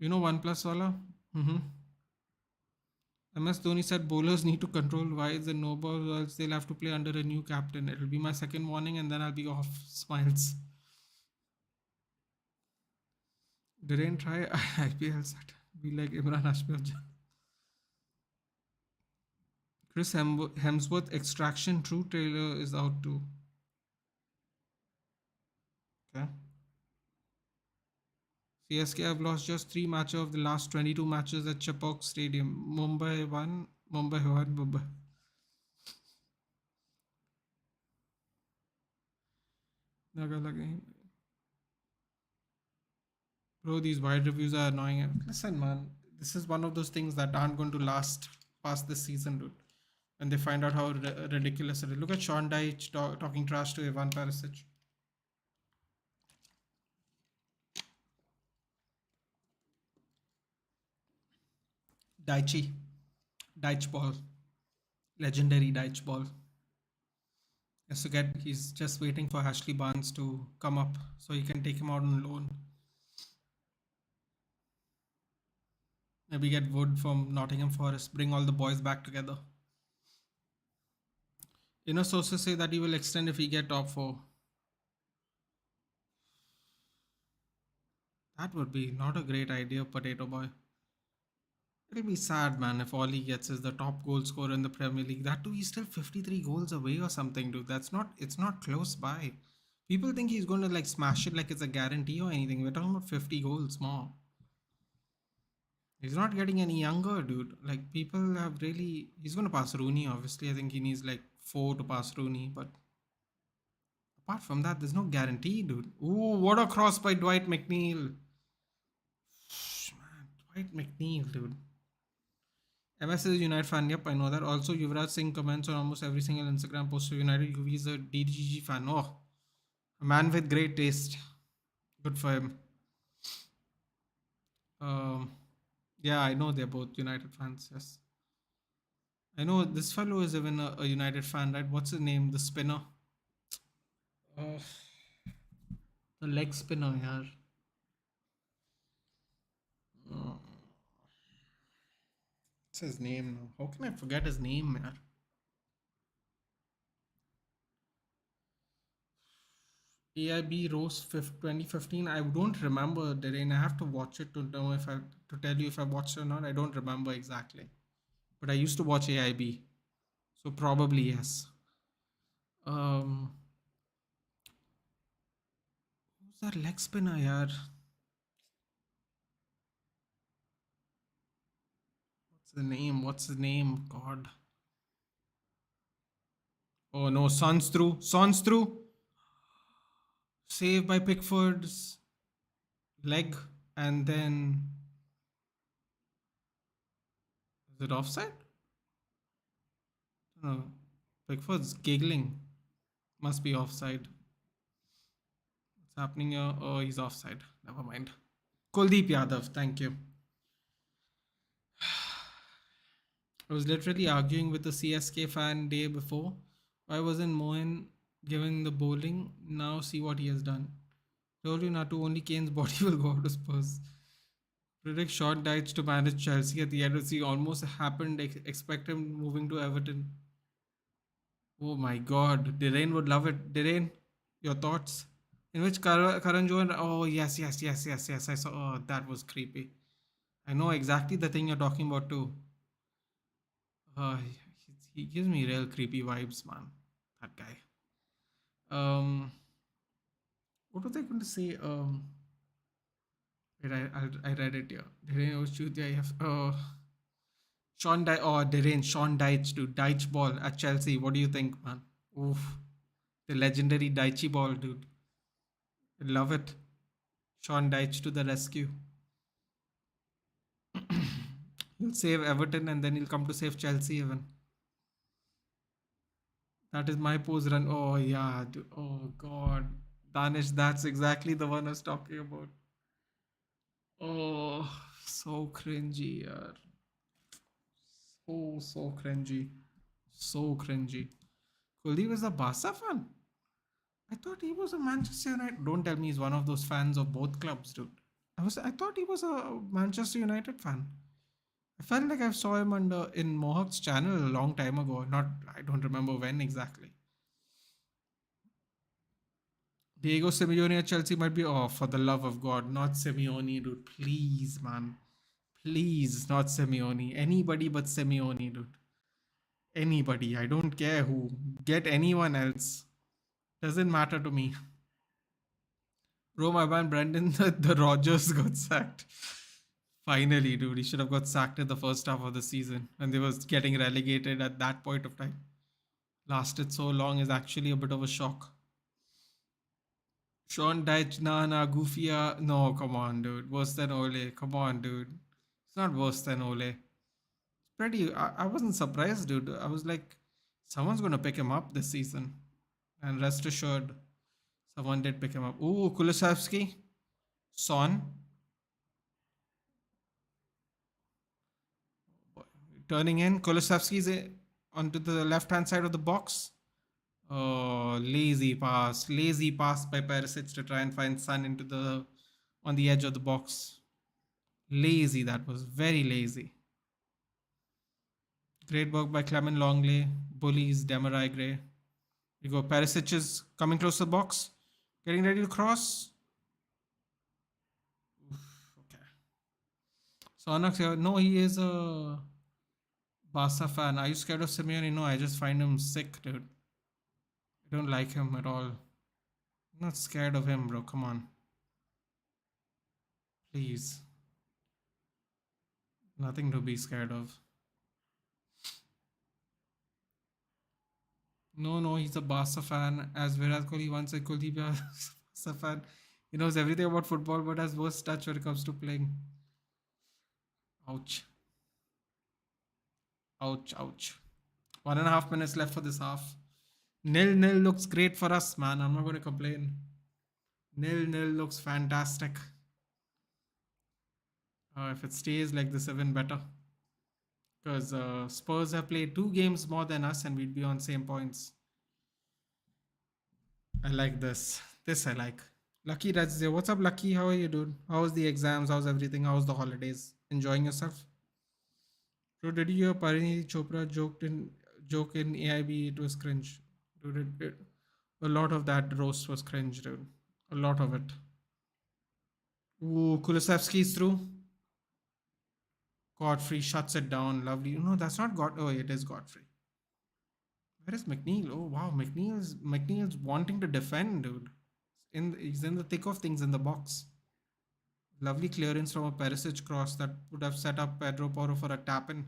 OnePlus wala? MS Dhoni said bowlers need to control wides and no balls, or else they'll have to play under a new captain. It'll be my second warning, and then I'll be off. Smiles. Didn't try IPL set. Be like Imran Ashmi. Chris Hemsworth Extraction True trailer is out too. Okay. CSK have lost just 3 matches of the last 22 matches at Chepauk Stadium. Mumbai won, Mumbai. Bro, these wide reviews are annoying. Listen, man, this is one of those things that aren't going to last past this season, dude. When they find out how ridiculous it is. Look at Sean Dyche talking trash to Ivan Perisic. Daichi. Deitch ball. Legendary Deitch ball. Has to get. He's just waiting for Ashley Barnes to come up so he can take him out on loan. Maybe get Wood from Nottingham Forest. Bring all the boys back together. Sources say that he will extend if he get top four. That would be not a great idea, Potato Boy. It'll be sad, man, if all he gets is the top goal scorer in the Premier League. That too, he's still 53 goals away or something, dude. It's not close by. People think he's going to like smash it like it's a guarantee or anything. We're talking about 50 goals more. He's not getting any younger, dude. Like, people have really. He's going to pass Rooney, obviously. I think he needs like 4 to pass Rooney. But apart from that, there's no guarantee, dude. Ooh, what a cross by Dwight McNeil. Man, Dwight McNeil, dude. MS is a United fan. Yep, I know that. Also, Yuvraj Singh comments on almost every single Instagram post of United. UV is a DDGG fan. Oh, a man with great taste. Good for him. Um, yeah, I know they're both United fans. Yes, I know this fellow is even a United fan, right? What's his name? The spinner. Uh, the leg spinner, yeah. What's his name now? How can I forget his name, man? AIB Rose 2015. I don't remember the rain. I have to watch it to know if I to tell you if I watched it or not. I don't remember exactly. But I used to watch AIB. So probably yes. Um who's that leg spinner, yaar? What's the name? What's the name? God. Oh no, Sons through. Sons through. Save by Pickford's leg. And then is it offside? No. Pickford's giggling. Must be offside. What's happening here? Oh, he's offside. Never mind. Kuldeep Yadav, thank you. I was literally arguing with a CSK fan day before. Why wasn't Mohan giving the bowling? Now see what he has done. Told you not to, only Kane's body will go out to Spurs. Predict Sean Dyche to manage Chelsea at the end of the season. Almost happened. Expect him moving to Everton. Oh my god. Dirain would love it. Dirain, your thoughts? In which Karan Johan. Oh, yes. I saw. Oh, that was creepy. I know exactly the thing you're talking about too. He gives me real creepy vibes, man. That guy. Um, what was I going to say? Wait, I read it here. Derain was shoot. I have. Sean Dyche, dude. Dyche ball at Chelsea. What do you think, man? Oof. The legendary Dyche ball, dude. I love it. Sean Dyche to the rescue. He'll save Everton and then he'll come to save Chelsea even. That is my pose run. Oh yeah. Dude. Oh god. Danish, that's exactly the one I was talking about. Oh, so cringy, yaar. So cringy. So cringy. Kuldeep was a Barca fan? I thought he was a Manchester United. Don't tell me he's one of those fans of both clubs, dude. I thought he was a Manchester United fan. I felt like I saw him in Mohawk's channel a long time ago. Not I don't remember when exactly. Diego Simeone at Chelsea might be off for the love of God. Not Simeone, dude. Please, man. Please, not Simeone. Anybody but Simeone, dude. Anybody. I don't care who. Get anyone else. Doesn't matter to me. Bro, my man Brendan, the Rogers got sacked. Finally, dude. He should have got sacked in the first half of the season when they was getting relegated at that point of time. Lasted so long is actually a bit of a shock. Sean Dyche, Goofia. No, come on, dude. Worse than Ole. Come on, dude. It's not worse than Ole. Pretty. I wasn't surprised, dude. I was like, someone's gonna pick him up this season, and rest assured, someone did pick him up. Ooh, Kulusevski, Son. Turning in, Kulusevski's onto the left hand side of the box. Oh, lazy pass by Perisic to try and find Sun into the on the edge of the box. Lazy, that was very lazy. Great work by Clement Longley. Bullies Demarai Gray. You go. Perisic is coming close to the box, getting ready to cross. Okay. Sonax here. No, he is a Barca fan. Are you scared of Simeone? No, I just find him sick, dude. I don't like him at all. I'm not scared of him, bro. Come on. Please. Nothing to be scared of. No, no, he's a Barca fan. As Virat Kohli once said, Kuldeep is a Barca fan. He knows everything about football, but has worst touch when it comes to playing. Ouch. Ouch, ouch. 1.5 minutes left for this half. Nil looks great for us, man. I'm not going to complain. Nil looks fantastic. If it stays like this, even better. Because Spurs have played 2 games more than us and we'd be on same points. I like this. This I like. Lucky that's there. What's up, Lucky? How are you, dude? How's the exams? How's everything? How's the holidays? Enjoying yourself? So did you hear Parini Chopra joke in AIB? It was cringe. Dude, a lot of that roast was cringe, dude. A lot of it. Ooh, Kulusevski's through. Godfrey shuts it down. Lovely. No, that's not God. Oh, it is Godfrey. Where is McNeil? Oh wow, McNeil's wanting to defend, dude. He's in the thick of things in the box. Lovely clearance from a Perisic cross that would have set up Pedro Porro for a tap in.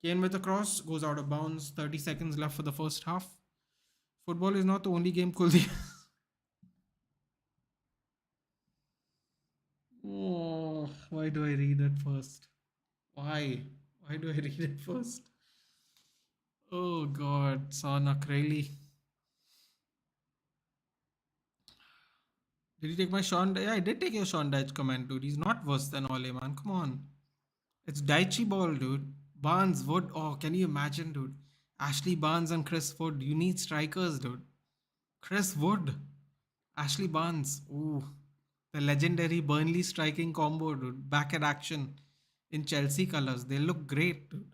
Kane with a cross goes out of bounds. 30 seconds left for the first half. Football is not the only game, Kuldeep. Oh, why do I read it first? Why? Why do I read it first? Oh God, Sonak, really? Did you take my Sean? Yeah, I did take your Sean Dyche comment, dude. He's not worse than Ole, man. Come on. It's Daichi ball, dude. Barnes, Wood. Oh, can you imagine, dude? Ashley Barnes and Chris Wood. You need strikers, dude. Chris Wood. Ashley Barnes. Ooh. The legendary Burnley striking combo, dude. Back at action in Chelsea colors. They look great, dude.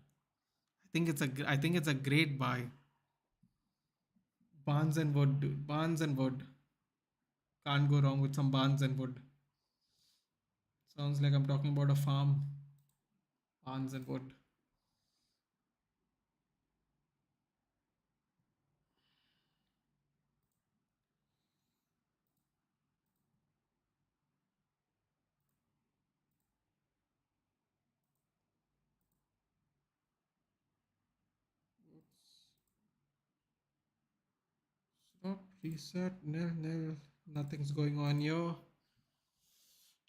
I think it's a great buy. Barnes and Wood, dude. Barnes and Wood. Can't go wrong with some Barnes and Wood. Sounds like I'm talking about a farm. Barnes and Wood. Stop, reset, nil. Nothing's going on here.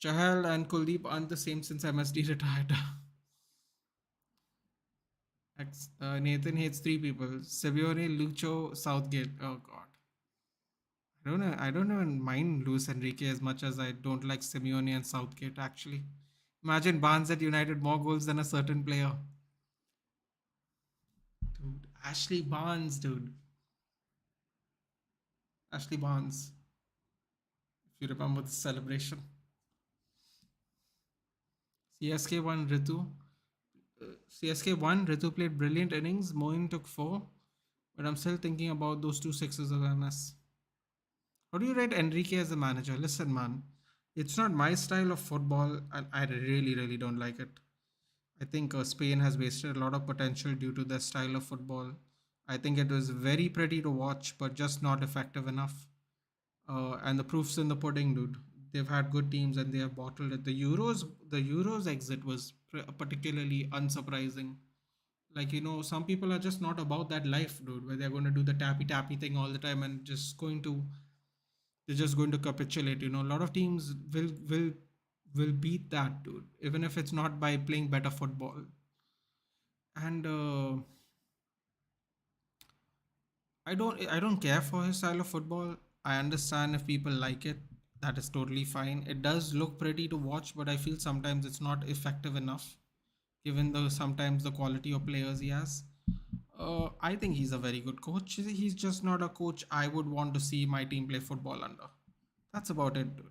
Chahal and Kuldeep aren't the same since MSD retired. Nathan hates 3 people. Simeone, Lucho, Southgate. Oh God. I don't know. I don't even mind Luis Enrique as much as I don't like Simeone and Southgate. Actually, imagine Barnes at United more goals than a certain player. Dude, Ashley Barnes, dude. Ashley Barnes. If you remember the celebration. CSK won Ritu. CSK won. Ritu played brilliant innings. Moin took 4. But I'm still thinking about those 2 6s of MS. How do you rate Enrique as a manager? Listen, man. It's not my style of football, and I really, really don't like it. I think Spain has wasted a lot of potential due to their style of football. I think it was very pretty to watch, but just not effective enough. And the proof's in the pudding, dude. They've had good teams and they have bottled it. The Euros exit was particularly unsurprising. Like, some people are just not about that life, dude, where they're going to do the tappy tappy thing all the time and they're just going to capitulate. A lot of teams will beat that, dude, even if it's not by playing better football. And I don't care for his style of football. I understand if people like it. That is totally fine. It does look pretty to watch, but I feel sometimes it's not effective enough given the sometimes the quality of players he has. I think he's a very good coach. He's just not a coach I would want to see my team play football under. That's about it, dude.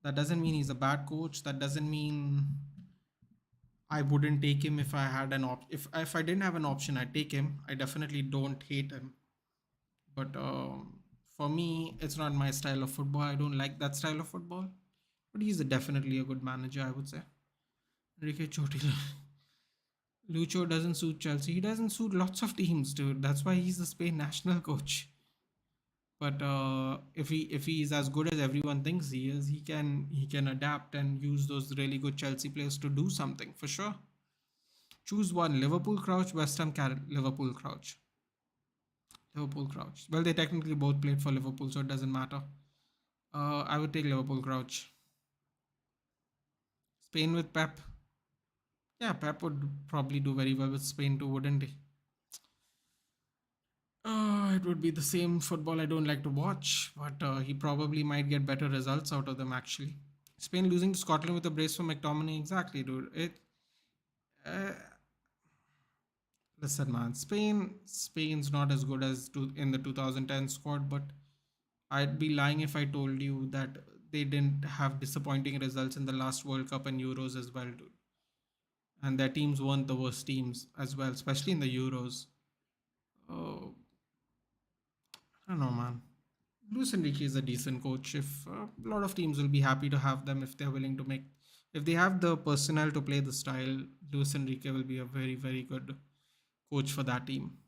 That doesn't mean he's a bad coach. That doesn't mean I wouldn't take him if I had an if I didn't have an option, I'd take him. I definitely don't hate him, but for me, it's not my style of football. I don't like that style of football. But he's definitely a good manager, I would say. Enrique Chotila. Lucho doesn't suit Chelsea. He doesn't suit lots of teams, dude. That's why he's the Spain national coach. But if he is as good as everyone thinks he is, he can adapt and use those really good Chelsea players to do something for sure. Choose one: Liverpool Crouch, West Ham Liverpool Crouch. Liverpool Crouch. Well, they technically both played for Liverpool, so it doesn't matter. I would take Liverpool Crouch. Spain with Pep. Yeah, Pep would probably do very well with Spain too, wouldn't he? It would be the same football I don't like to watch, but he probably might get better results out of them actually. Spain losing to Scotland with a brace from McTominay, exactly, dude. Uh, Listen, man, Spain's not as good as in the 2010 squad, but I'd be lying if I told you that they didn't have disappointing results in the last World Cup and Euros as well, dude. And their teams weren't the worst teams as well, especially in the Euros. Oh, I don't know, man. Luis Enrique is a decent coach. If a lot of teams will be happy to have them if they're willing to make, if they have the personnel to play the style, Luis Enrique will be a very, very good coach for that team.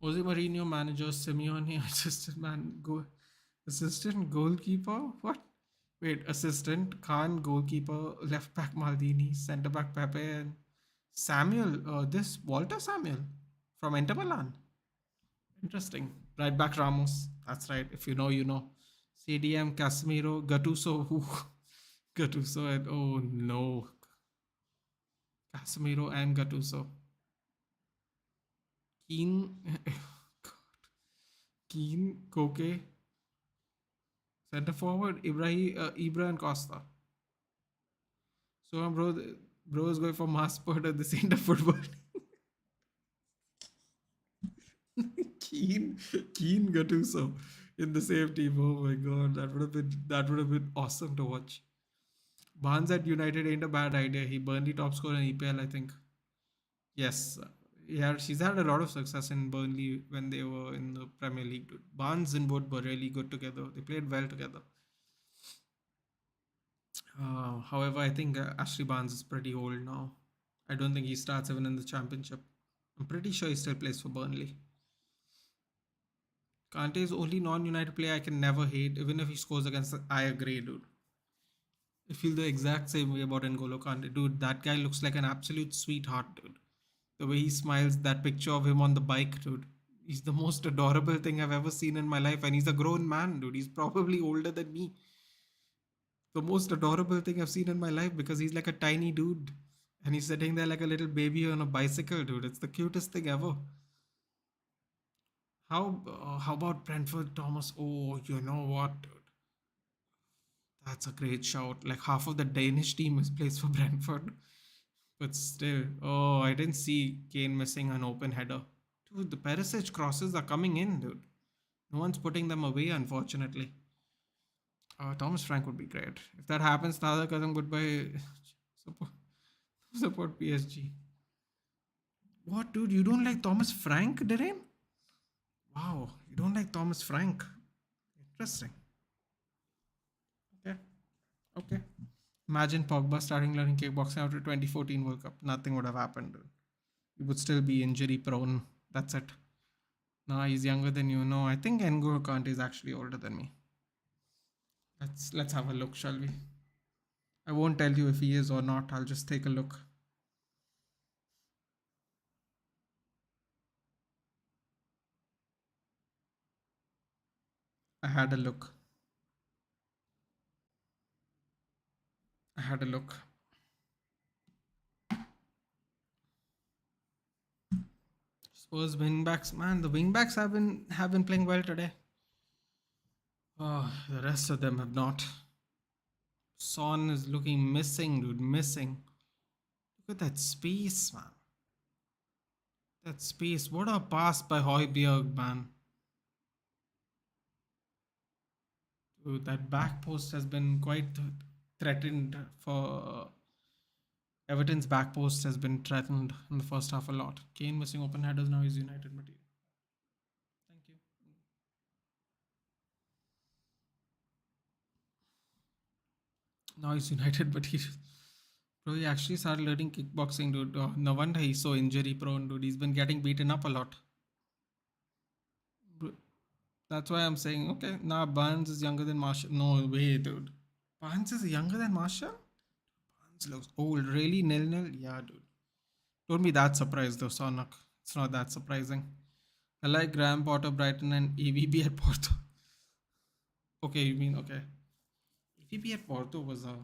Jose Mourinho manager, Simeone assistant goalkeeper. What? Wait, assistant Khan, goalkeeper, left back Maldini, centre back Pepe, and Samuel. This Walter Samuel from Inter Milan. Interesting. Right back Ramos. That's right. If you know, you know. CDM Casemiro, Gattuso. Who? Gattuso and oh no, Casemiro and Gattuso. Keen, Keen, Koke, centre forward Ibra and Costa. So bro is going for mass spurt at the centre football. Keen, Keen Gattuso in the same team. Oh my god, that would have been awesome to watch. Barnes at United ain't a bad idea. He Burnley top scorer in EPL, I think. Yes, yeah, she's had a lot of success in Burnley when they were in the Premier League. Dude. Barnes and Wood were really good together. They played well together. However, I think Ashley Barnes is pretty old now. I don't think he starts even in the Championship. I'm pretty sure he still plays for Burnley. Kante is only non-United player I can never hate, even if he scores against. I agree, dude. I feel the exact same way about N'Golo Kante, dude. That guy looks like an absolute sweetheart, dude. The way he smiles, that picture of him on the bike, dude. He's the most adorable thing I've ever seen in my life, and he's a grown man, dude. He's probably older than me. The most adorable thing I've seen in my life because he's like a tiny dude, and he's sitting there like a little baby on a bicycle, dude. It's the cutest thing ever. How about Brentford Thomas? Oh, you know what, dude? That's a great shout. Like half of the Danish team is plays for Brentford, but still. Oh, I didn't see Kane missing an open header. Dude, the Perisic crosses are coming in, dude. No one's putting them away, unfortunately. Thomas Frank would be great. If that happens, Tada Kadam goodbye. Support, support PSG. What, dude? You don't like Thomas Frank, Darren? Wow, you don't like Thomas Frank. Interesting. Okay, okay. Imagine Pogba starting learning kickboxing after 2014 World Cup. Nothing would have happened, dude. He would still be injury prone. That's it. No, he's younger than you. No, I think N'Golo Kante is actually older than me. Let's have a look, shall we? I won't tell you if he is or not. I'll just take a look. I had a look. I had a look. Spurs wingbacks, man. The wingbacks have been playing well today. Oh, the rest of them have not. Son is looking missing, dude. Missing. Look at that space, man. That space. What a pass by Hoiberg, man. Dude, that back post has been quite threatened for Everton's back post has been threatened in the first half a lot. Kane missing open headers, now he's United material. Thank you. Now he's United material. Bro, he actually started learning kickboxing, dude. No wonder he's so injury prone, dude. He's been getting beaten up a lot. Bro, that's why I'm saying, okay, nah, Barnes is younger than Marshall. No way, dude. Barnes is younger than Marshall? Barnes looks old. Really? Nil nil? Yeah, dude. Don't be that surprised though, Sonak. It's not that surprising. I like Graham Potter, Brighton, and EVB at Porto. Okay, you mean okay. EVB at Porto was a.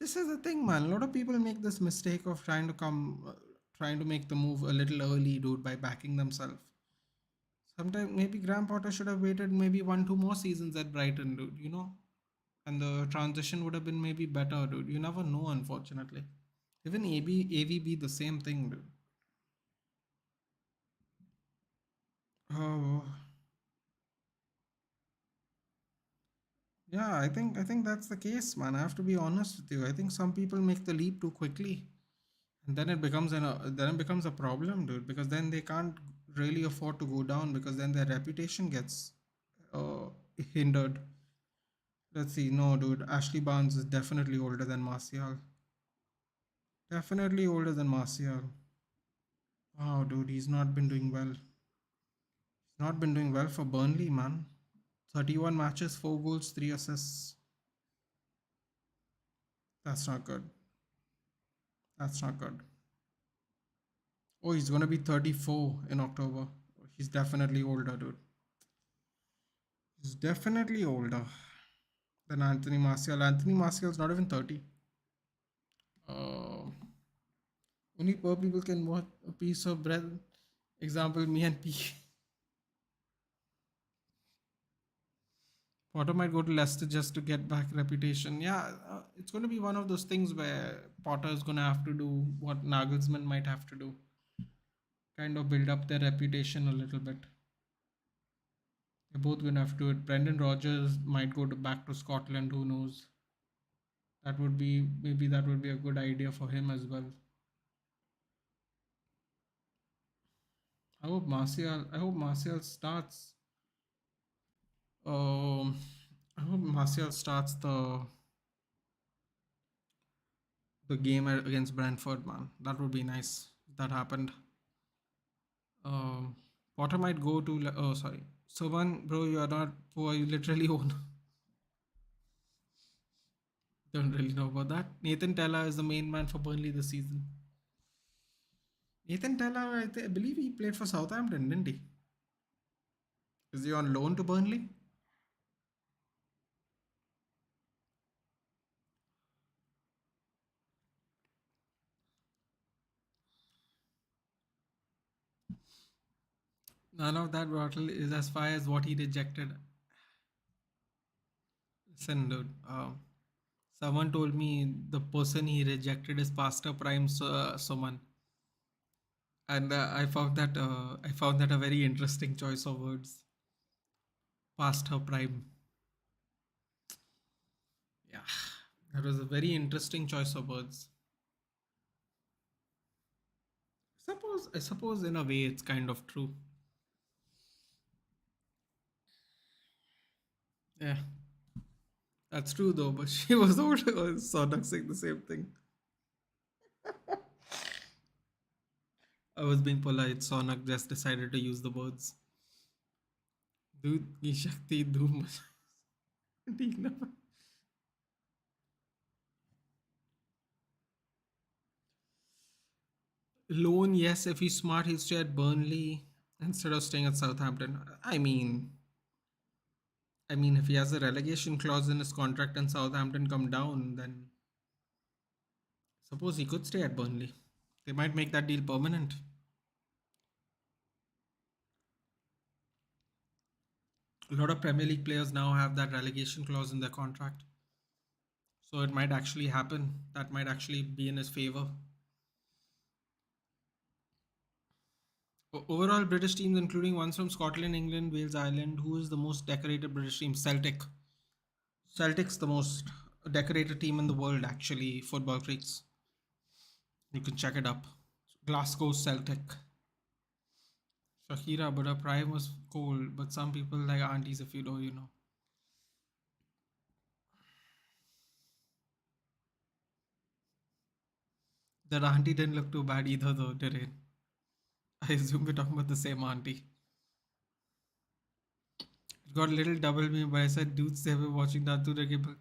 This is the thing, man. A lot of people make this mistake of trying to make the move a little early, dude, by backing themselves. Sometimes maybe Graham Potter should have waited maybe 1, 2 more seasons at Brighton, dude. And the transition would have been maybe better, dude. You never know, unfortunately. Even AVB the same thing, dude. Oh, yeah, I think that's the case, man. I have to be honest with you. I think some people make the leap too quickly, and then it becomes a problem, dude. Because then they can't really afford to go down because then their reputation gets uh, hindered. Let's see. No, dude. Ashley Barnes is definitely older than Martial. Definitely older than Martial. Wow, dude. He's not been doing well. He's not been doing well for Burnley, man. 31 matches, 4 goals, 3 assists. That's not good. That's not good. Oh, he's gonna be 34 in October. He's definitely older, dude. He's definitely older than Anthony Martial. Anthony Martial's not even 30. Uh, Only poor people can want a piece of bread. Example, me and P. Potter might go to Leicester just to get back reputation. Yeah, it's going to be one of those things where Potter is going to have to do what Nagelsmann might have to do, kind of build up their reputation a little bit. They're both going to have to do it. Brendan Rodgers might go back to Scotland. Who knows? That would be a good idea for him as well. I hope Martial starts. Um, I hope Martial starts the game against Brentford, man. That would be nice if that happened. Um, Potter might go to. Oh, sorry. Someone, bro, you are not poor. You literally own. Don't really know about that. Nathan Tella is the main man for Burnley this season. Nathan Tella, I believe he played for Southampton, didn't he? Is he on loan to Burnley? None of that bottle is as far as what he rejected. Listen, dude. Someone told me the person he rejected is Pastor Prime someone, and I found that a very interesting choice of words. Pastor Prime. Yeah, that was a very interesting choice of words. I suppose in a way it's kind of true. Yeah, that's true though. But she was older. Sonak saying the same thing. I was being polite. Sonak just decided to use the words. दूध की शक्ति धूम ठीक ना loan, yes, if he's smart, he'll stay at Burnley instead of staying at Southampton. I mean, if he has a relegation clause in his contract and Southampton come down, then suppose he could stay at Burnley. They might make that deal permanent. A lot of Premier League players now have that relegation clause in their contract. So it might actually happen. That might actually be in his favor. Overall, British teams, including ones from Scotland, England, Wales, Ireland, who is the most decorated British team? Celtic. Celtic's the most decorated team in the world, actually, football freaks. You can check it up. Glasgow Celtic. Shakira, but her prime was cold. But some people like aunties, if you know, you know. That auntie didn't look too bad either, though, did it? I assume we're talking about the same auntie. It got a little double me, but I said, dudes, they were watching that to the people.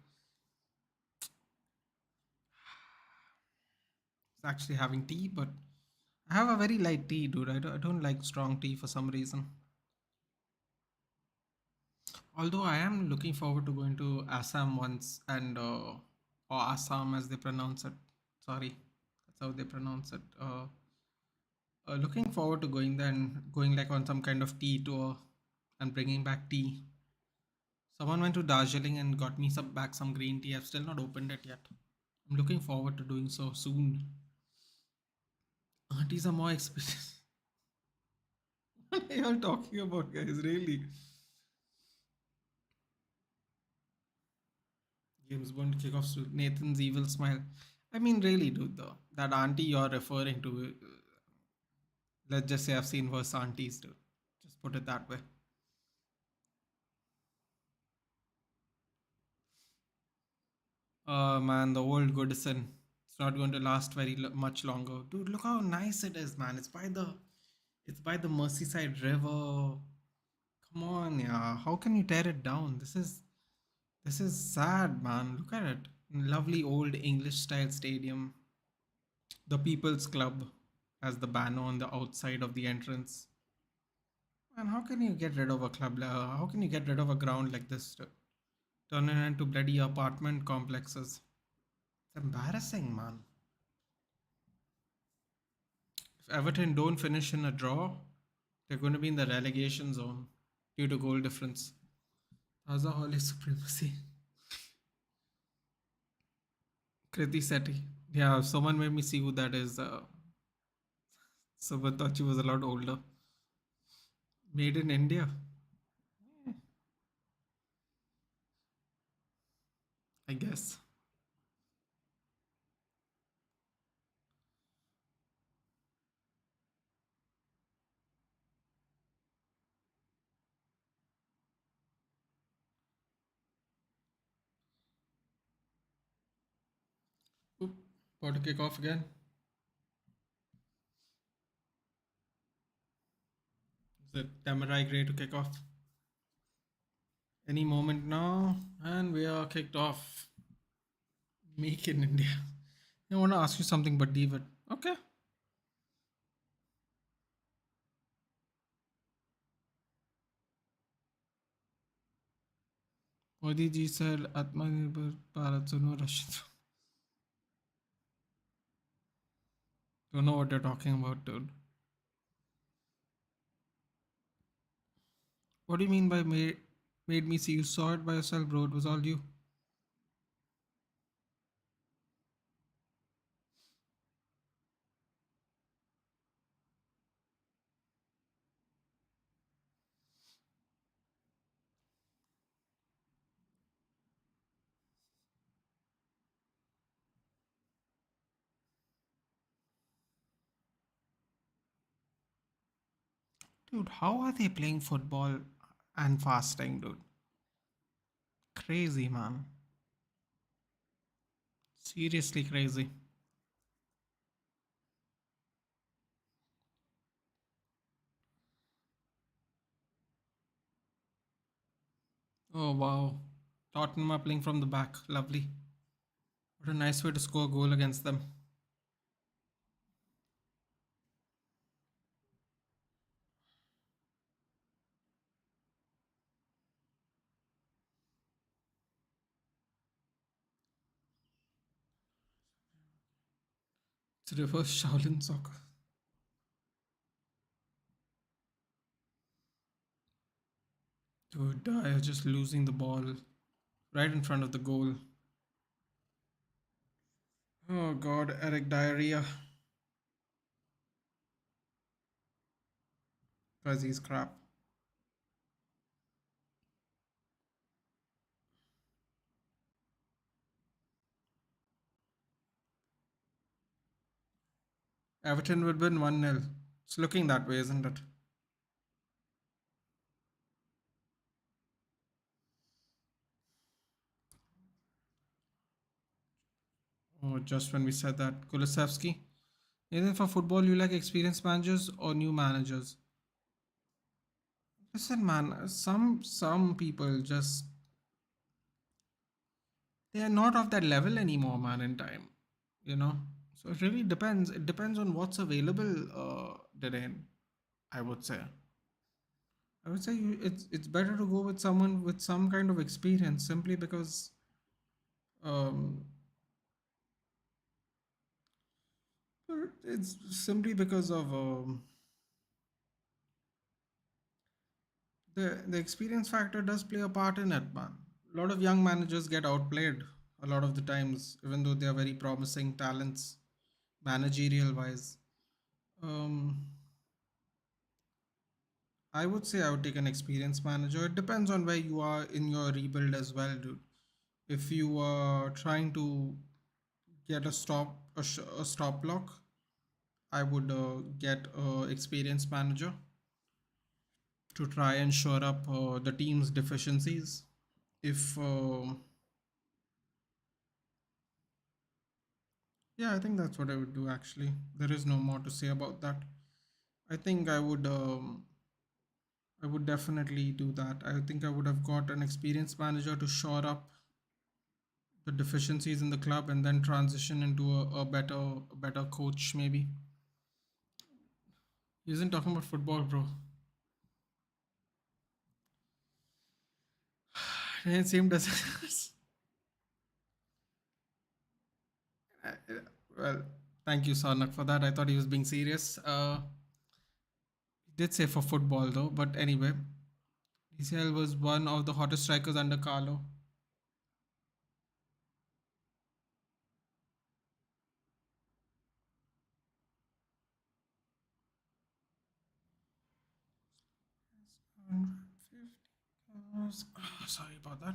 It's actually having tea, but I have a very light tea, dude. I don't like strong tea for some reason. Although I am looking forward to going to Assam once and or Assam as they pronounce it. Sorry, that's how they pronounce it. Looking forward to going there and going like on some kind of tea tour and bringing back tea. Someone went to Darjeeling and got me some green tea. I've still not opened it yet. I'm looking forward to doing so soon. Aunties are more expensive. What are you all talking about, guys? Really? James Bond kickoffs with Nathan's evil smile. I mean, really, dude, though. That auntie you're referring to, let's just say I've seen worse aunties, dude. Just put it that way. Man, the old Goodison. It's not going to last very much longer. Dude, look how nice it is, man. It's by the Merseyside River. Come on, yeah. How can you tear it down? This is sad, man. Look at it. Lovely old English style stadium. The People's Club as the banner on the outside of the entrance. Man, how can you get rid of a club? How can you get rid of a ground like this? Turn it into bloody apartment complexes. It's embarrassing, man. If Everton don't finish in a draw, they're going to be in the relegation zone due to goal difference. How's the holy supremacy? Kriti Sethi. Yeah, someone made me see who that is. Someone thought she was a lot older. Made in India, I guess. Oop, about to kick off again. Is it Tamarai Gray to kick off? Any moment now, and we are kicked off. Make in India. I want to ask you something, but leave it. Okay. Modi ji said Atmanirbhar Bharat, so no Russian. Don't know what you're talking about, dude. What do you mean by made me see? You saw it by yourself, bro. It was all you. Dude, how are they playing football and fasting, dude? Crazy, man. Seriously crazy. Oh, wow. Tottenham are playing from the back. Lovely. What a nice way to score a goal against them. It's reverse Shaolin soccer. Dude, I are just losing the ball right in front of the goal. Oh God, Eric diarrhea because he's crap. Everton would win 1-0. It's looking that way, isn't it? Oh, just when we said that, Kulusevski. Either for football, you like experienced managers or new managers? Listen, man, some people just they are not of that level anymore, man. In time, you know. So it really depends. It depends on what's available. Derain, I would say. I would say it's better to go with someone with some kind of experience, simply because um, it's simply because of the experience factor does play a part in it, man. A lot of young managers get outplayed a lot of the times, even though they are very promising talents, managerial wise. Um, I would say I would take an experienced manager. It depends on where you are in your rebuild as well, dude. If you are trying to get a stop block, I would get a experienced manager to try and shore up the team's deficiencies. If Yeah, I think that's what I would do actually. There is no more to say about that. I think I would definitely do that. I think I would have got an experienced manager to shore up the deficiencies in the club and then transition into a better coach maybe. He isn't talking about football, bro. Same does. Well, thank you, Sarnak, for that. I thought he was being serious. He did say for football though, but anyway, DCL was one of the hottest strikers under Carlo. Sorry about that.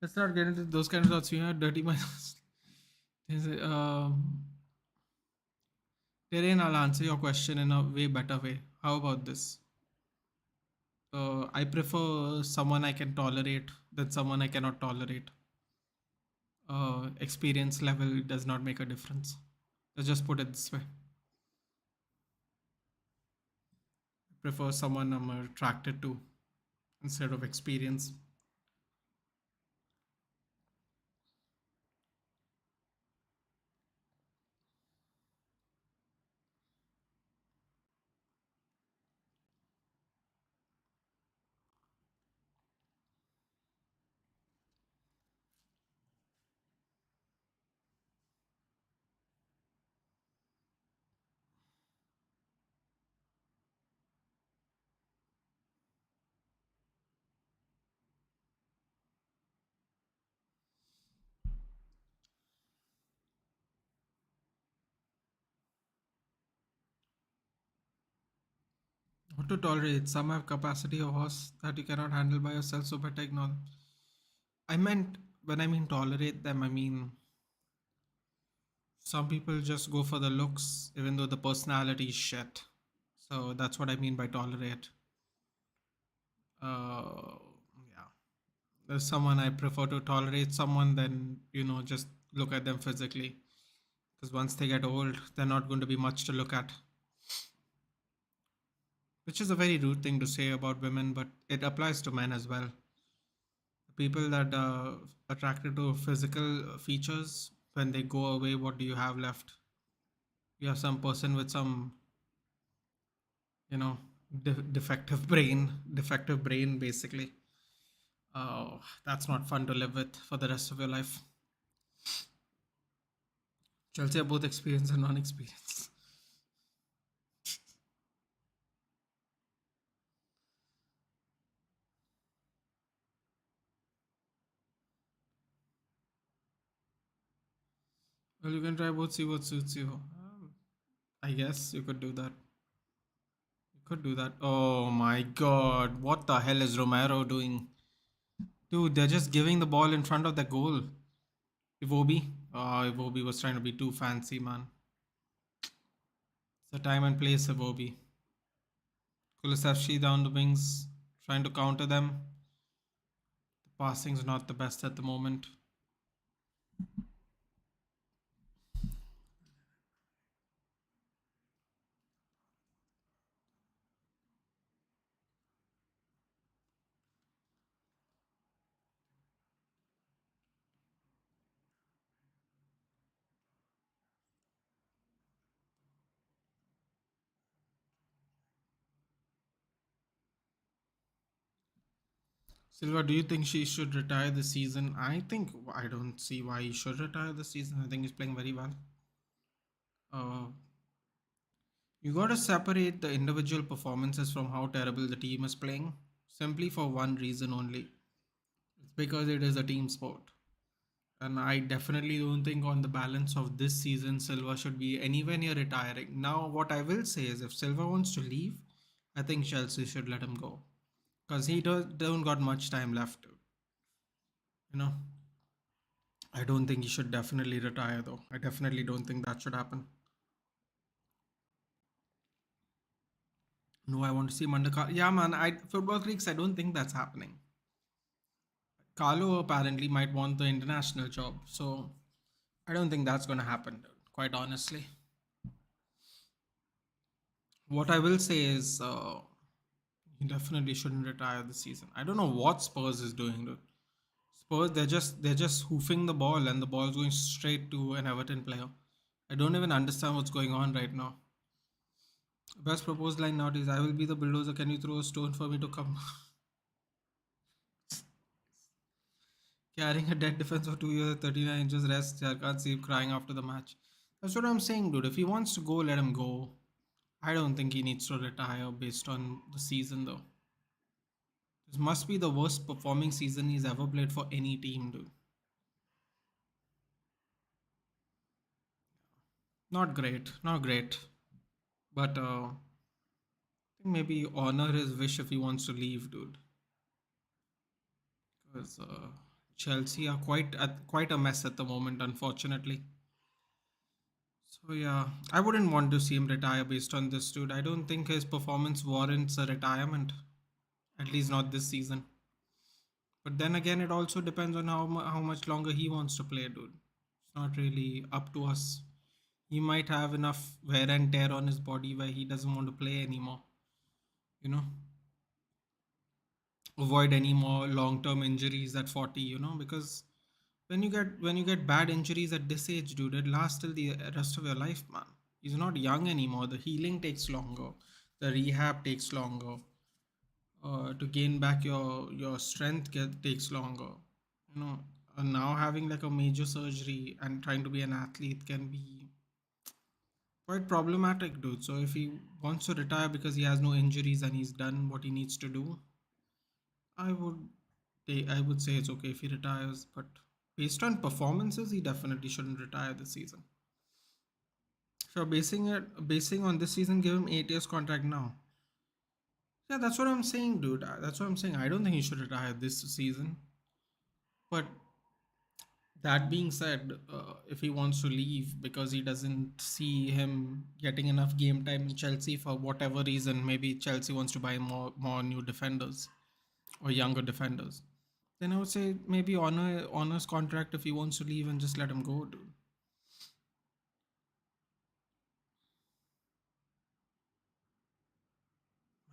Let's not get into those kind of thoughts. You know, dirty minds. Terrain, I'll answer your question in a way better way. How about this? I prefer someone I can tolerate than someone I cannot tolerate. Experience level does not make a difference. Let's just put it this way. I prefer someone I'm attracted to instead of experience. What to tolerate? Some have capacity of horse that you cannot handle by yourself, so better ignore them. I meant, when I mean tolerate them, I mean some people just go for the looks, even though the personality is shit. So that's what I mean by tolerate. Yeah. There's someone I prefer to tolerate someone than, just look at them physically. Because once they get old, they're not going to be much to look at. Which is a very rude thing to say about women, but it applies to men as well. People that are attracted to physical features, when they go away, what do you have left? You have some person with some, you know, defective brain, basically. That's not fun to live with for the rest of your life. Chelsea are both experienced and non-experienced. Well, you can try both, see what suits you. I guess you could do that. You could do that. Oh my god, what the hell is Romero doing? Dude, they're just giving the ball in front of the goal. Iwobi? Oh, Iwobi was trying to be too fancy, man. It's a time and place, Iwobi. Kulusevski down the wings, trying to counter them. The passing's not the best at the moment. Silva, do you think she should retire this season? I don't see why he should retire this season. I think he's playing very well. Uh, you got to separate the individual performances from how terrible the team is playing, simply for one reason only. It's because it is a team sport. And I definitely don't think on the balance of this season, Silva should be anywhere near retiring. Now, what I will say is if Silva wants to leave, I think Chelsea should let him go. Because he don't got much time left. You know, I don't think he should definitely retire though. I definitely don't think that should happen. No, I want to see him under Yeah, man. Football Creeks. I don't think that's happening. Carlo apparently might want the international job, so I don't think that's going to happen. Quite honestly, what I will say is he definitely shouldn't retire this season. I don't know what Spurs is doing, dude. Spurs, they're just hoofing the ball and the ball's going straight to an Everton player. I don't even understand what's going on right now. Best proposed line nowadays: "I will be the bulldozer. Can you throw a stone for me to come?" Carrying a dead defense for 2 years at 39 inches rest. I can't see him crying after the match. That's what I'm saying, dude. If he wants to go, let him go. I don't think he needs to retire based on the season, though. This must be the worst performing season he's ever played for any team, dude. Not great, not great. But I think maybe honor his wish if he wants to leave, dude. Because Chelsea are quite a mess at the moment, unfortunately. So yeah, I wouldn't want to see him retire based on this, dude. I don't think his performance warrants a retirement, at least not this season. But then again, it also depends on how much longer he wants to play, dude. It's not really up to us. He might have enough wear and tear on his body where he doesn't want to play anymore. You know, avoid any more long-term injuries at 40. Because when you get bad injuries at this age, dude, it lasts till the rest of your life, man. He's not young anymore. The healing takes longer. The rehab takes longer. To gain back your strength takes longer. You know, now having like a major surgery and trying to be an athlete can be quite problematic, dude. So if he wants to retire because he has no injuries and he's done what he needs to do, I would I would say it's okay if he retires, but based on performances, he definitely shouldn't retire this season. If you're basing on this season, give him 8 years contract now. Yeah, that's what I'm saying, dude. That's what I'm saying. I don't think he should retire this season. But that being said, if he wants to leave because he doesn't see him getting enough game time in Chelsea for whatever reason, maybe Chelsea wants to buy more new defenders or younger defenders, then I would say maybe honor his contract if he wants to leave and just let him go, dude.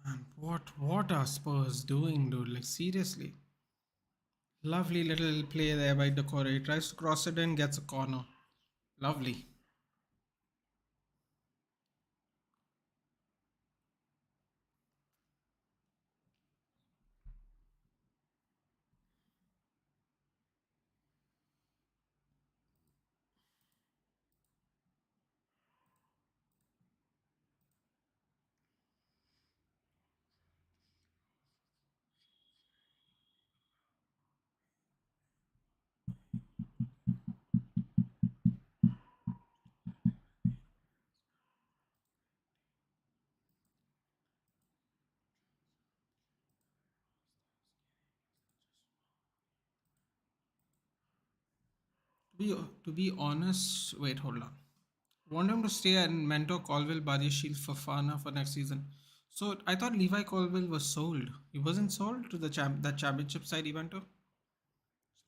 Man, what are Spurs doing, dude? Like seriously. Lovely little play there by Decore. He tries to cross it in, gets a corner. Lovely. To be honest, wait, hold on. Want him to stay and mentor Colville, Badiashile, Fafana for next season. So I thought Levi Colville was sold. He wasn't sold to the that championship side he went to.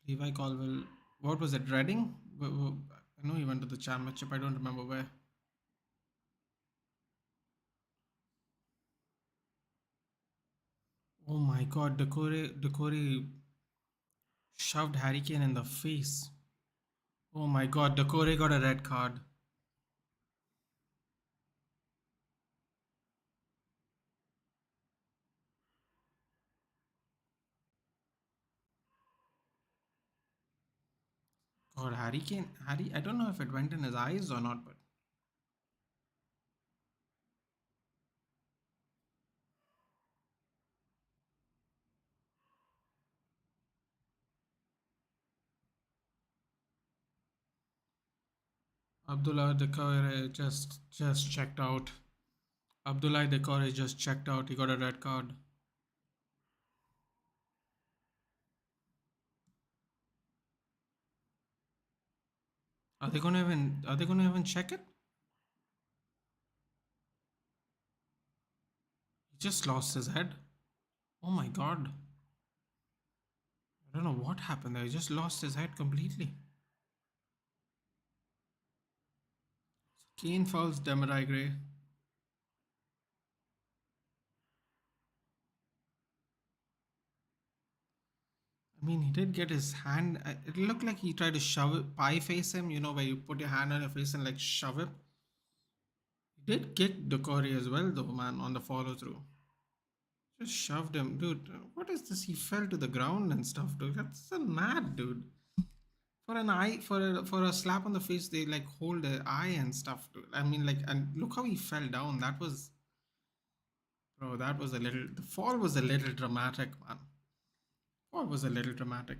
Levi Colville, what was it? Reading? I know he went to the championship. I don't remember where. Oh my God, Decore shoved Harry Kane in the face. Oh my God, Decore got a red card. God, Harry Kane, Harry. I don't know if it went in his eyes or not, but Abdullah Decore just checked out. Abdullah Decore just checked out. He got a red card. Are they gonna even check it? He just lost his head. Oh my God. I don't know what happened there. He just lost his head completely. Kane fouls Demarai Gray. I mean, he did get his hand. It looked like he tried to shove it, pie face him. You know, where you put your hand on your face and like shove it. He did kick Decore as well, though, man, on the follow through. Just shoved him, dude. What is this? He fell to the ground and stuff, dude. That's so mad, dude. For a slap on the face, they like hold the eye and stuff, dude. I mean, like, and look how he fell down. That was, bro. That was a little. The fall was a little dramatic, man. Fall was a little dramatic.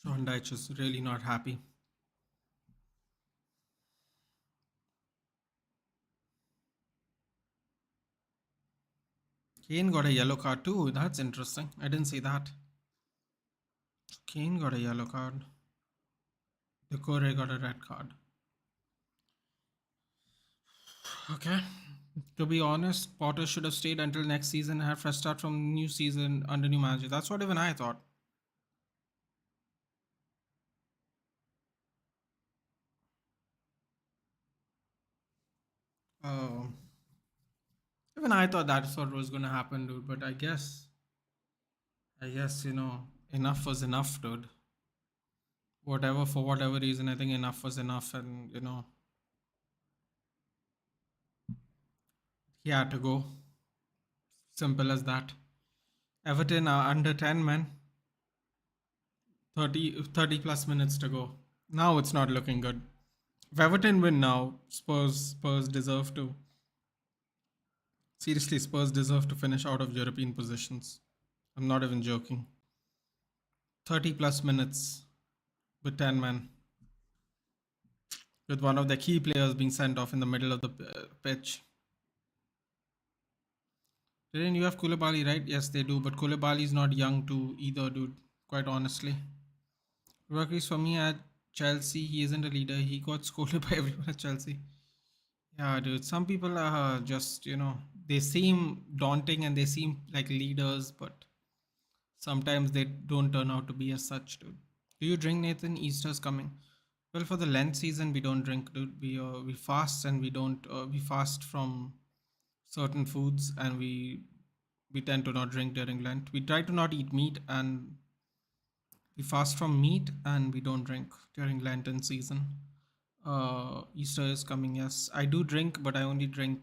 Sean Dyche is really not happy. Kane got a yellow card too. That's interesting. I didn't see that. Kane got a yellow card. Decore got a red card. Okay. To be honest, Potter should have stayed until next season and had fresh start from new season under new manager. That's what even I thought. Oh, even I thought that's what was gonna happen, dude. But I guess enough was enough, dude. Whatever for whatever reason, I think enough was enough, and he had to go. Simple as that. Everton are under 10, man. 30 plus minutes to go. Now it's not looking good. If Everton win now, Spurs deserve to. Seriously, Spurs deserve to finish out of European positions. I'm not even joking. 30 plus minutes with 10 men, with one of the key players being sent off in the middle of the pitch. Didn't you have Koulibaly, right? Yes, they do, but Koulibaly is not young too either, dude. Quite honestly. Workers for me at Chelsea, he isn't a leader. He got scolded by everyone at Chelsea. Yeah, dude. Some people are just, they seem daunting and they seem like leaders, but sometimes they don't turn out to be as such, dude. Do you drink, Nathan? Easter's coming. Well, for the Lent season, we don't drink, dude. We fast and we fast from certain foods, and we tend to not drink during Lent. We try to not eat meat, and we fast from meat, and we don't drink during Lenten season. Easter is coming. Yes, I do drink, but I only drink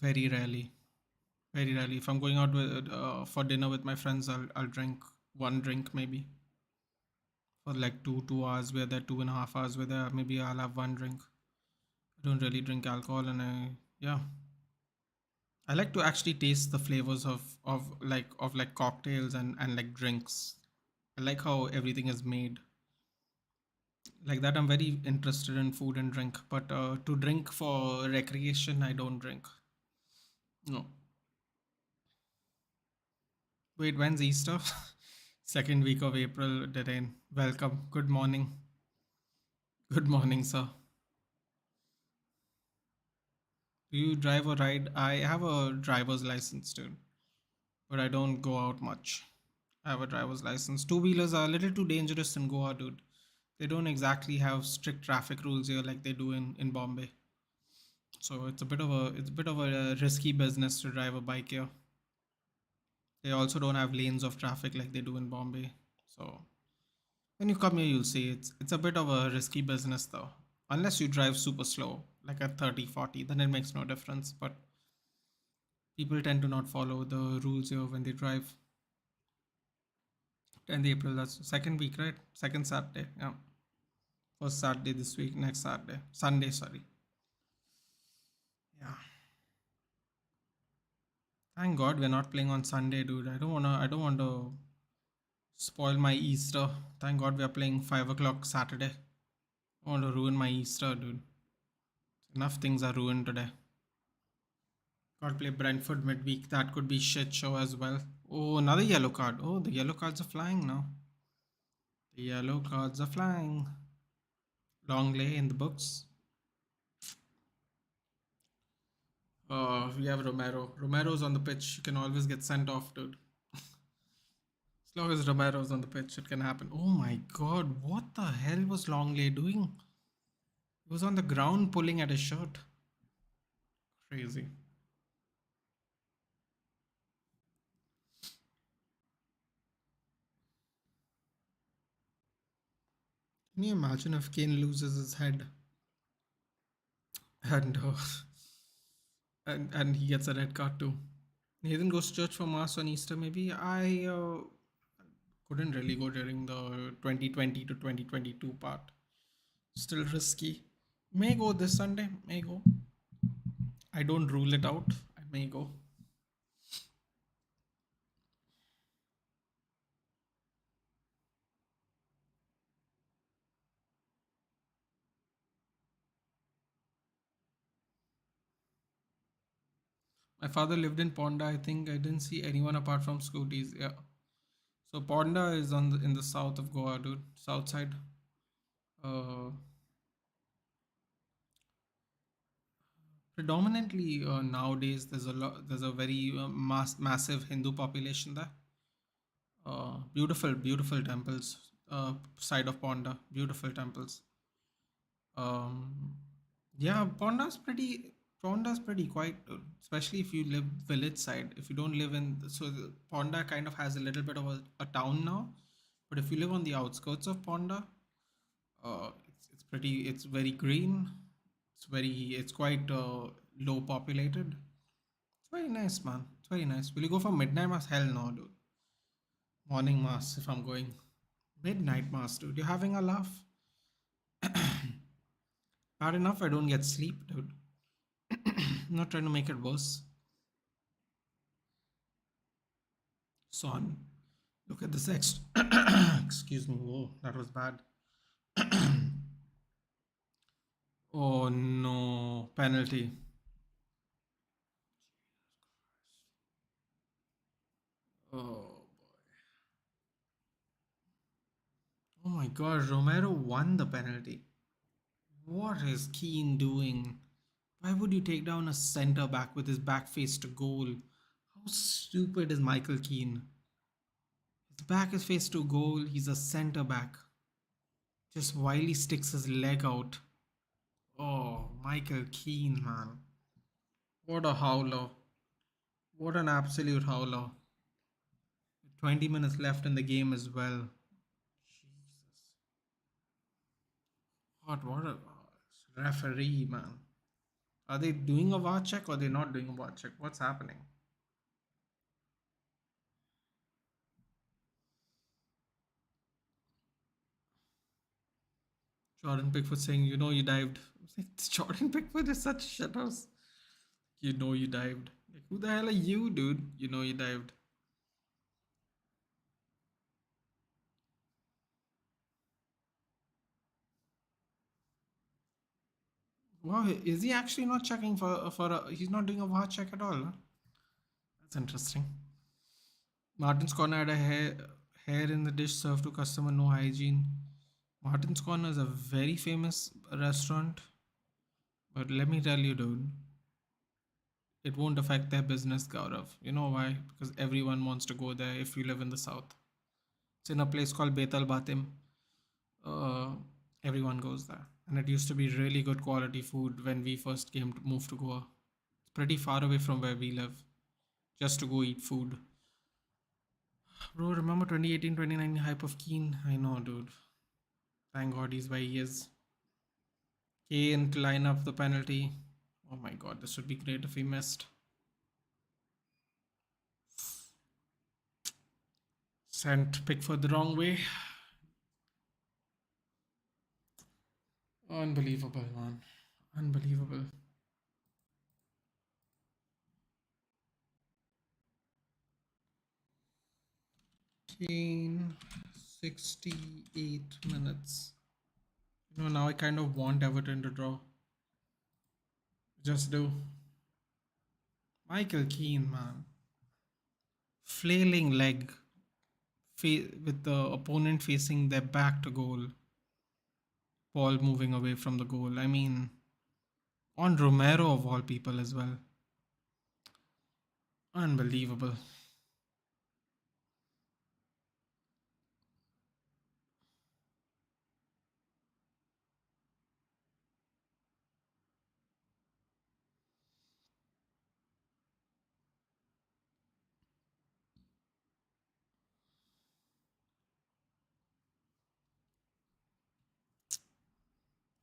very rarely. Very rarely. If I'm going out for dinner with my friends, I'll drink one drink maybe for like 2 hours. We're there 2.5 hours. We're there. Maybe I'll have one drink. I don't really drink alcohol, and yeah, I like to actually taste the flavors of like cocktails and like drinks. I like how everything is made. Like that, I'm very interested in food and drink, but to drink for recreation, I don't drink. No. Wait, when's Easter? Second week of April, Darren. Welcome. Good morning. Good morning, sir. Do you drive or ride? I have a driver's license, dude, but I don't go out much. I have a driver's license. Two wheelers are a little too dangerous in Goa, dude. They don't exactly have strict traffic rules here like they do in Bombay. So it's a bit of a risky business to drive a bike here. They also don't have lanes of traffic like they do in Bombay. So when you come here, you'll see it's a bit of a risky business though. Unless you drive super slow, like at 30, 40, then it makes no difference. But people tend to not follow the rules here when they drive. 10th April, that's second week, right? Second Saturday. Yeah. First Saturday this week, next Saturday. Sunday, sorry. Yeah. Thank God we're not playing on Sunday, dude. I don't want to spoil my Easter. Thank God we're playing 5 o'clock Saturday. I want to ruin my Easter, dude. Enough things are ruined today. Got to play Brentford midweek. That could be shit show as well. Oh, another yellow card. Oh, the yellow cards are flying now. The yellow cards are flying. Long lay in the books. We have Romero. Romero's on the pitch. You can always get sent off, dude. As long as Romero's on the pitch, it can happen. Oh my god, what the hell was Longley doing? He was on the ground pulling at his shirt. Crazy. Can you imagine if Kane loses his head and and he gets a red card too? Nathan goes to church for mass on Easter. Maybe I couldn't really go during the 2020 to 2022 part. Still risky. May go this Sunday. May go. I don't rule it out. I may go. My father lived in Ponda. I think I didn't see anyone apart from Scooties. Yeah. So Ponda is in the south of Goa, dude. South side. Uh, Predominantly nowadays there's a very massive Hindu population there. Beautiful temples. Side of Ponda, beautiful temples. Um, yeah, Ponda's pretty quiet, especially if you live village side. If you don't live in, Ponda kind of has a little bit of a town now, but if you live on the outskirts of Ponda, it's very green. It's quite low populated. It's very nice, man. It's very nice. Will you go for midnight mass? Hell no, dude. Morning mass if I'm going. Midnight mass, dude. You're having a laugh. Bad enough I don't get sleep, dude. I'm not trying to make it worse. Son, look at this excuse me. Whoa, that was bad. Oh no, penalty. Oh, oh my god, Romero won the penalty. What is Keane doing? Why would you take down a centre back with his back face to goal? How stupid is Michael Keane? His back is face to goal, he's a centre back. Just while he sticks his leg out. Oh, Michael Keane, man. What a howler. What an absolute howler. 20 minutes left in the game as well. Jesus. What a referee, man. Are they doing a VAR check or are they not doing a VAR check? What's happening? Jordan Pickford saying, you know, you dived. I was like, Jordan Pickford is such a shithouse. You know, you dived. Like, who the hell are you, dude? You know, you dived. Wow, is he actually not checking he's not doing a VAR check at all? Huh? That's interesting. Martin's Corner had a hair in the dish served to customer, no hygiene. Martin's Corner is a very famous restaurant, but let me tell you, dude, it won't affect their business, Gaurav. You know why? Because everyone wants to go there if you live in the south. It's in a place called Betal Batim. Uh, Everyone goes there, and it used to be really good quality food when we first came to move to Goa. It's pretty far away from where we live, just to go eat food. Bro, remember 2018, 2019 hype of Keen? I know, dude. Thank God he's where he is. Kane to line up the penalty. Oh my God, this would be great if he missed. Sent Pickford the wrong way. Unbelievable, man. Unbelievable. Kane, 68 minutes. Now I kind of want Everton to draw. Just do. Michael Keane, man. Flailing leg with the opponent facing their back to goal. Ball moving away from the goal. I mean, on Romero of all people as well. Unbelievable.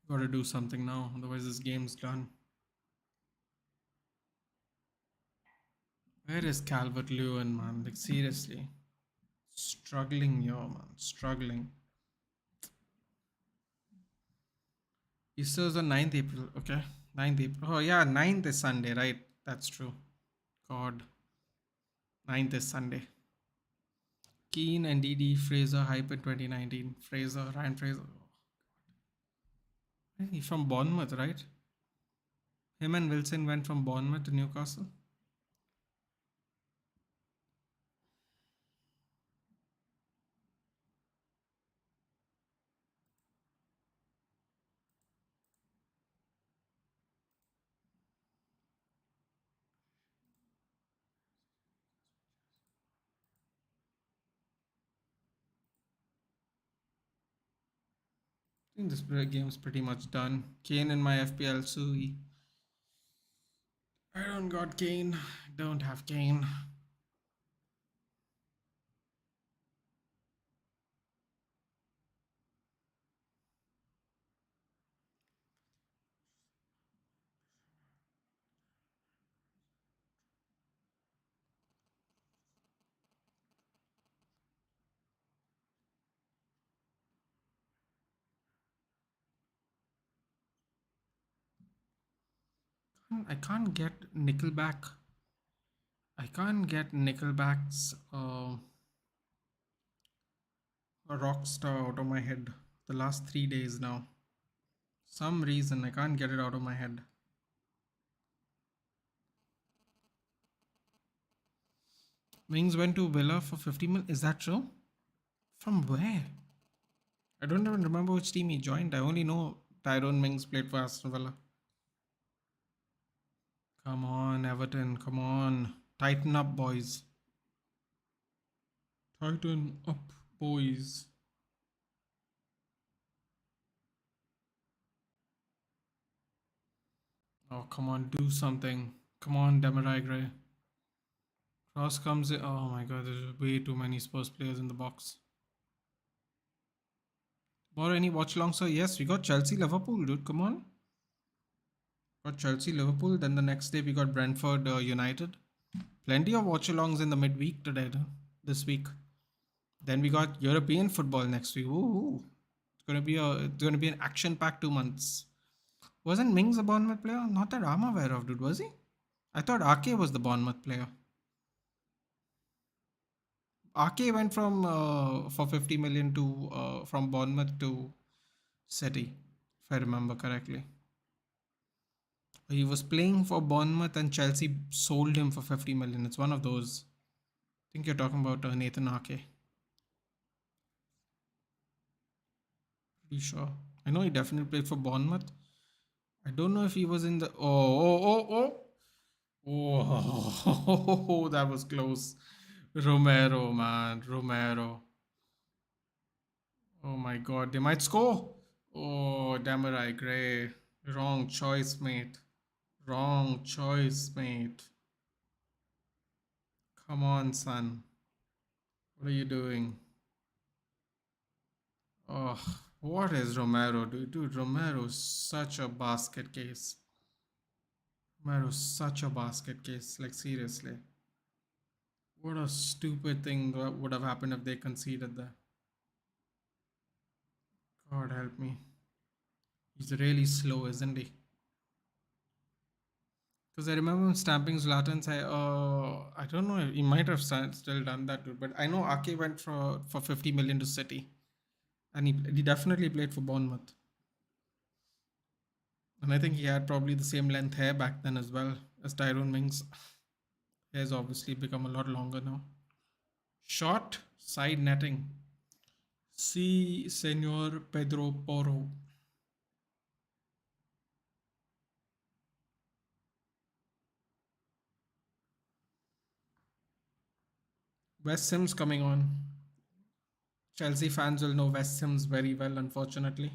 Gotta do something now, otherwise this game's done. Where is Calvert Lewin, man? Like, seriously. Struggling, yo, man. Struggling. Easter's on 9th April, okay? 9th April. Oh, yeah, 9th is Sunday, right? That's true. God. 9th is Sunday. Keane and DD Fraser hype in 2019. Ryan Fraser. He's from Bournemouth, right? Him and Wilson went from Bournemouth to Newcastle. I think this game's pretty much done. Kane in my FPL Sui. I don't got Kane. Don't have Kane. I can't get Nickelback. I can't get Nickelback's Rockstar out of my head the last 3 days now. Some reason I can't get it out of my head. Wings went to Villa for 50 mil. Is that true? From where? I don't even remember which team he joined. I only know Tyrone Mings played for Aston Villa. Come on, Everton. Come on. Tighten up, boys. Tighten up, boys. Oh, come on. Do something. Come on, Demarai Gray. Cross comes in. Oh my god, there's way too many Spurs players in the box. Or any watch along, sir? Yes, we got Chelsea, Liverpool, dude. Come on. Got Chelsea, Liverpool. Then the next day we got Brentford, United. Plenty of watch alongs in the midweek today, this week. Then we got European football next week. Ooh. It's gonna be an action-packed 2 months. Wasn't Mings a Bournemouth player? Not that I'm aware of, dude. Was he? I thought Ake was the Bournemouth player. Ake went from for 50 million to from Bournemouth to City, if I remember correctly. He was playing for Bournemouth and Chelsea sold him for 50 million. It's one of those. I think you're talking about Nathan Ake. Pretty sure. I know he definitely played for Bournemouth. I don't know if he was in the. Oh, that was close. Romero, man. Romero. Oh my god, they might score. Oh, Demarai Gray. Wrong choice, mate. Wrong choice, mate. Come on, son. What are you doing? Oh, what is Romero, dude? Dude, Romero's such a basket case. Romero's such a basket case. Like, seriously. What a stupid thing that would have happened if they conceded there. God help me. He's really slow, isn't he? Because I remember him stamping Zlatan. Say, I don't know. He might have still done that, dude. But I know Ake went for 50 million to City, and he definitely played for Bournemouth. And I think he had probably the same length hair back then as well as Tyrone Mings. Hair's obviously become a lot longer now. Short side netting. See, Senor Pedro Porro. West Sims coming on. Chelsea fans will know West Sims very well, unfortunately.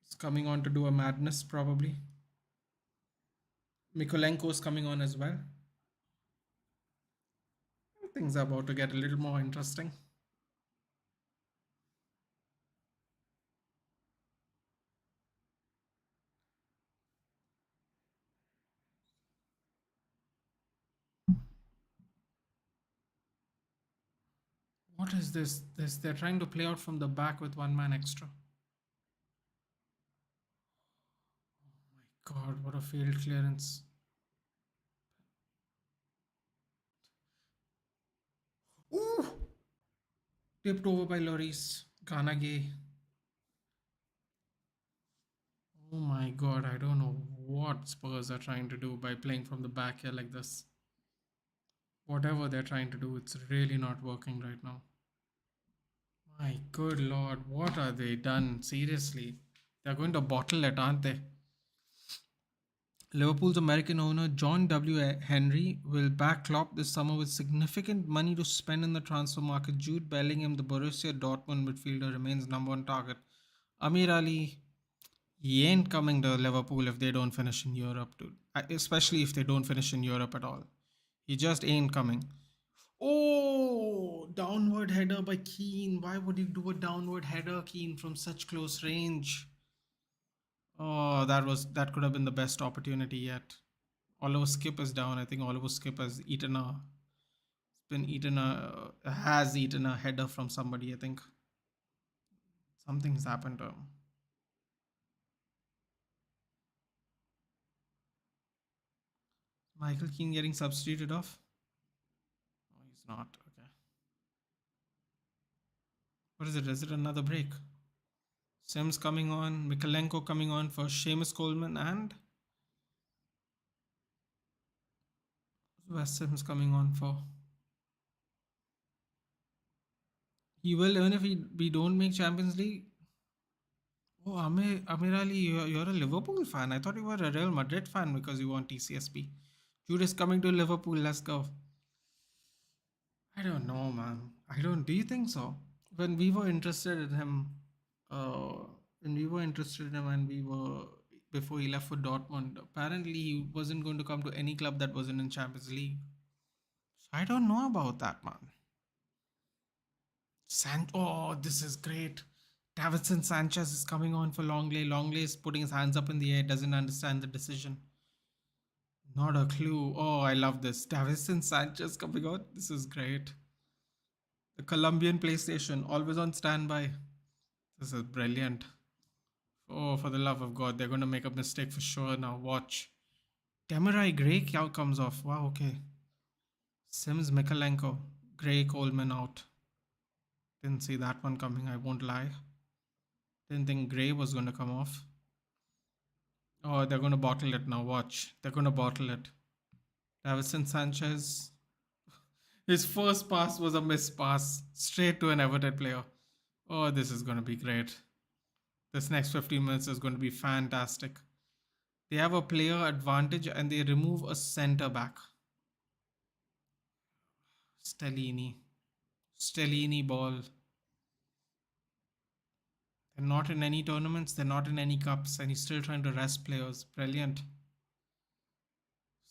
He's coming on to do a madness, probably. Mikolenko's coming on as well. Things are about to get a little more interesting. What is this? They're trying to play out from the back with one man extra. God, what a failed clearance. Ooh! Tipped over by Lloris. Ganage. Oh my god, I don't know what Spurs are trying to do by playing from the back here like this. Whatever they're trying to do, it's really not working right now. My good lord, what are they done? Seriously. They're going to bottle it, aren't they? Liverpool's American owner John W. Henry will back Klopp this summer with significant money to spend in the transfer market. Jude Bellingham, the Borussia Dortmund midfielder, remains number one target. Amir Ali, he ain't coming to Liverpool if they don't finish in Europe, dude. Especially if they don't finish in Europe at all. He just ain't coming. Oh, downward header by Keane. Why would you do a downward header, Keane, from such close range? Oh, that could have been the best opportunity yet. Oliver Skip is down. I think Oliver Skip has eaten a header from somebody. I think something's happened to him. Michael Keane getting substituted off? No, he's not. Okay. What is it? Is it another break? Sims coming on, Mikalenko coming on for Seamus Coleman, and West Sims coming on for. He will, even if we don't make Champions League. Oh, Amir Ali, you're a Liverpool fan. I thought you were a Real Madrid fan because you want TCSP. Jude is coming to Liverpool. Let's go. I don't know, man. I don't. Do you think so? When we were interested in him, uh, when we were interested in him, and we were before he left for Dortmund, apparently he wasn't going to come to any club that wasn't in Champions League. So I don't know about that, man. Oh, this is great. Davinson Sanchez is coming on for Longley. Longley is putting his hands up in the air, doesn't understand the decision. Not a clue. Oh, I love this. Davinson Sanchez coming on. This is great. The Colombian PlayStation, always on standby. This is brilliant. Oh, for the love of God, they're going to make a mistake for sure now. Watch. Demarai Gray comes off. Wow, okay. Sims Mikalenko. Gray Coleman out. Didn't see that one coming, I won't lie. Didn't think Gray was going to come off. Oh, they're going to bottle it now. Watch. They're going to bottle it. Davison Sanchez. His first pass was a missed pass straight to an Everton player. Oh, this is going to be great. This next 15 minutes is going to be fantastic. They have a player advantage and they remove a centre back. Stellini. Stellini ball. They're not in any tournaments, they're not in any cups, and he's still trying to rest players. Brilliant.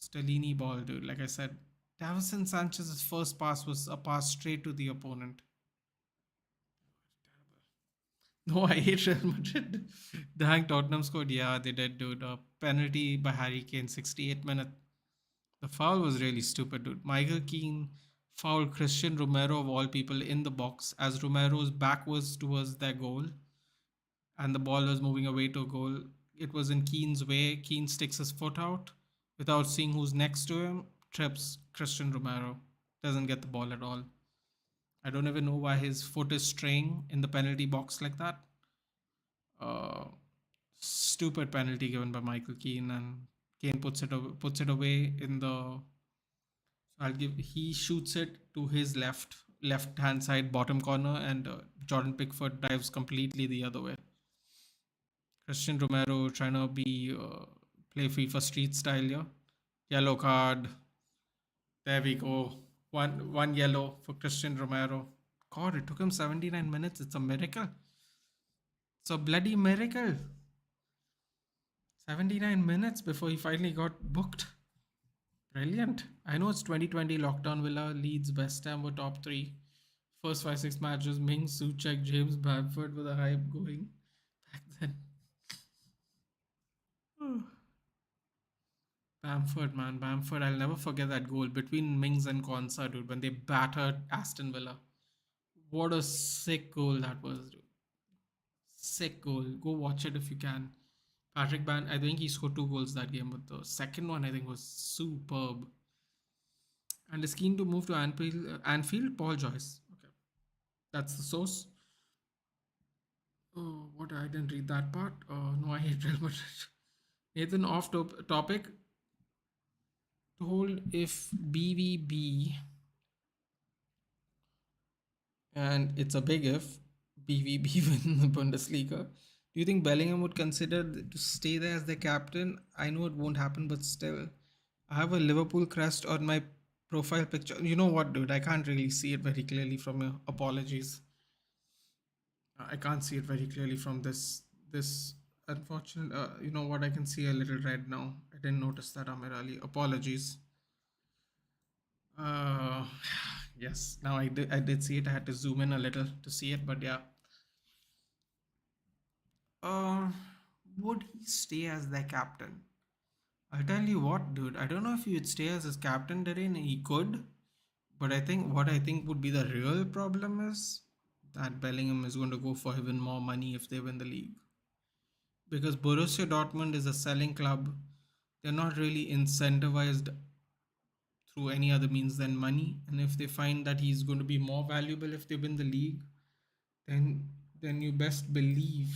Stellini ball, dude. Like I said, Davison Sanchez's first pass was a pass straight to the opponent. No, I hate Real Madrid. Dang, Tottenham scored. Yeah, they did, dude. A penalty by Harry Kane, 68 minutes. The foul was really stupid, dude. Michael Keane fouled Christian Romero of all people in the box as Romero's back was towards their goal and the ball was moving away to a goal. It was in Keane's way. Keane sticks his foot out without seeing who's next to him, trips Christian Romero. Doesn't get the ball at all. I don't even know why his foot is straying in the penalty box like that. Uh, Stupid penalty given by Michael Keane, and Keane puts it away in the. I'll give. He shoots it to his left hand side bottom corner, and Jordan Pickford dives completely the other way. Christian Romero trying to be play FIFA Street style here. Yellow card. There we go. One yellow for Christian Romero. God, it took him 79 minutes. It's a miracle. It's a bloody miracle. 79 minutes before he finally got booked. Brilliant. I know it's 2020 lockdown. Villa, Leeds, West Ham were top three. First 5-6 matches, Mings, Soucek, James Bamford with a hype going back then. Bamford, man, Bamford. I'll never forget that goal between Mings and Konsa, dude, when they battered Aston Villa. What a sick goal that was, dude. Sick goal. Go watch it if you can. Patrick Ban, I think he scored 2 goals that game, but the second one I think was superb. And is keen to move to Anfield. Paul Joyce. Okay, that's the source. Oh, what? I didn't read that part. Oh no, I hate Real Madrid. Nathan, off topic. Told if BVB, and it's a big if, BVB win the Bundesliga. Do you think Bellingham would consider to stay there as the captain? I know it won't happen, but still, I have a Liverpool crest on my profile picture. You know what, dude? I can't really see it very clearly from your apologies. I can't see it very clearly from this unfortunate. You know what? I can see a little red now. I didn't notice that, Amir Ali. Apologies. Uh, yes. Now I did see it. I had to zoom in a little to see it, but yeah. Uh, would he stay as their captain? I'll tell you what, dude. I don't know if he would stay as his captain today. He could, but I think would be the real problem is that Bellingham is going to go for even more money if they win the league. Because Borussia Dortmund is a selling club. They're not really incentivized through any other means than money. And if they find that he's going to be more valuable if they win the league, then you best believe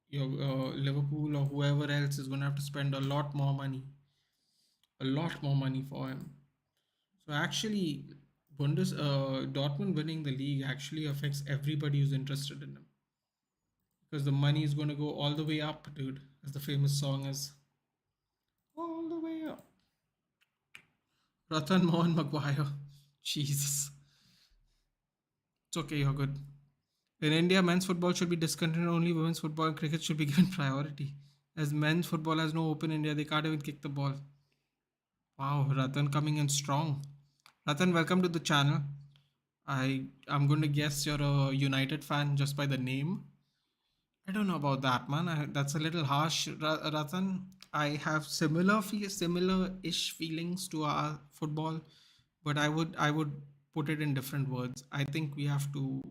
your Liverpool or whoever else is going to have to spend a lot more money for him. So actually, Dortmund winning the league actually affects everybody who's interested in him because the money is going to go all the way up, dude, as the famous song is. All the way up. Ratan Mohan Maguire. Jesus. It's okay, you're good. In India, men's football should be discontinued. Only women's football and cricket should be given priority. As men's football has no open India, they can't even kick the ball. Wow, Ratan coming in strong. Ratan, welcome to the channel. I'm going to guess you're a United fan just by the name. I don't know about that, man. That's a little harsh, Ratan. I have similar-ish feelings to our football, but I would put it in different words. I think we have to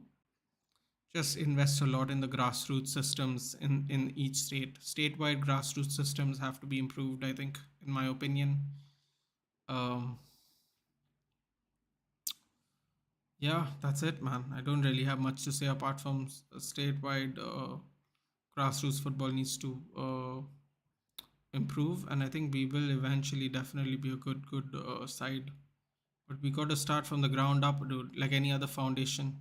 just invest a lot in the grassroots systems in each state. Statewide grassroots systems have to be improved, I think, in my opinion. Um, yeah, that's it, man. I don't really have much to say apart from statewide grassroots football needs to improve, and I think we will eventually definitely be a good side. But we got to start from the ground up, dude, like any other foundation.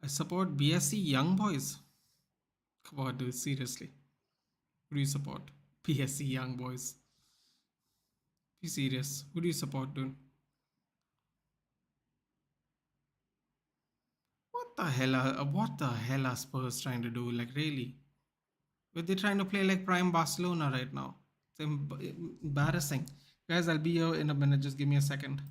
I support BSC Young Boys. Come on, dude, seriously. Who do you support? BSC Young Boys. Be serious. Who do you support, dude? What the hell are Spurs trying to do? Like really? But they're trying to play like prime Barcelona right now. It's embarrassing. Guys, I'll be here in a minute. Just give me a second.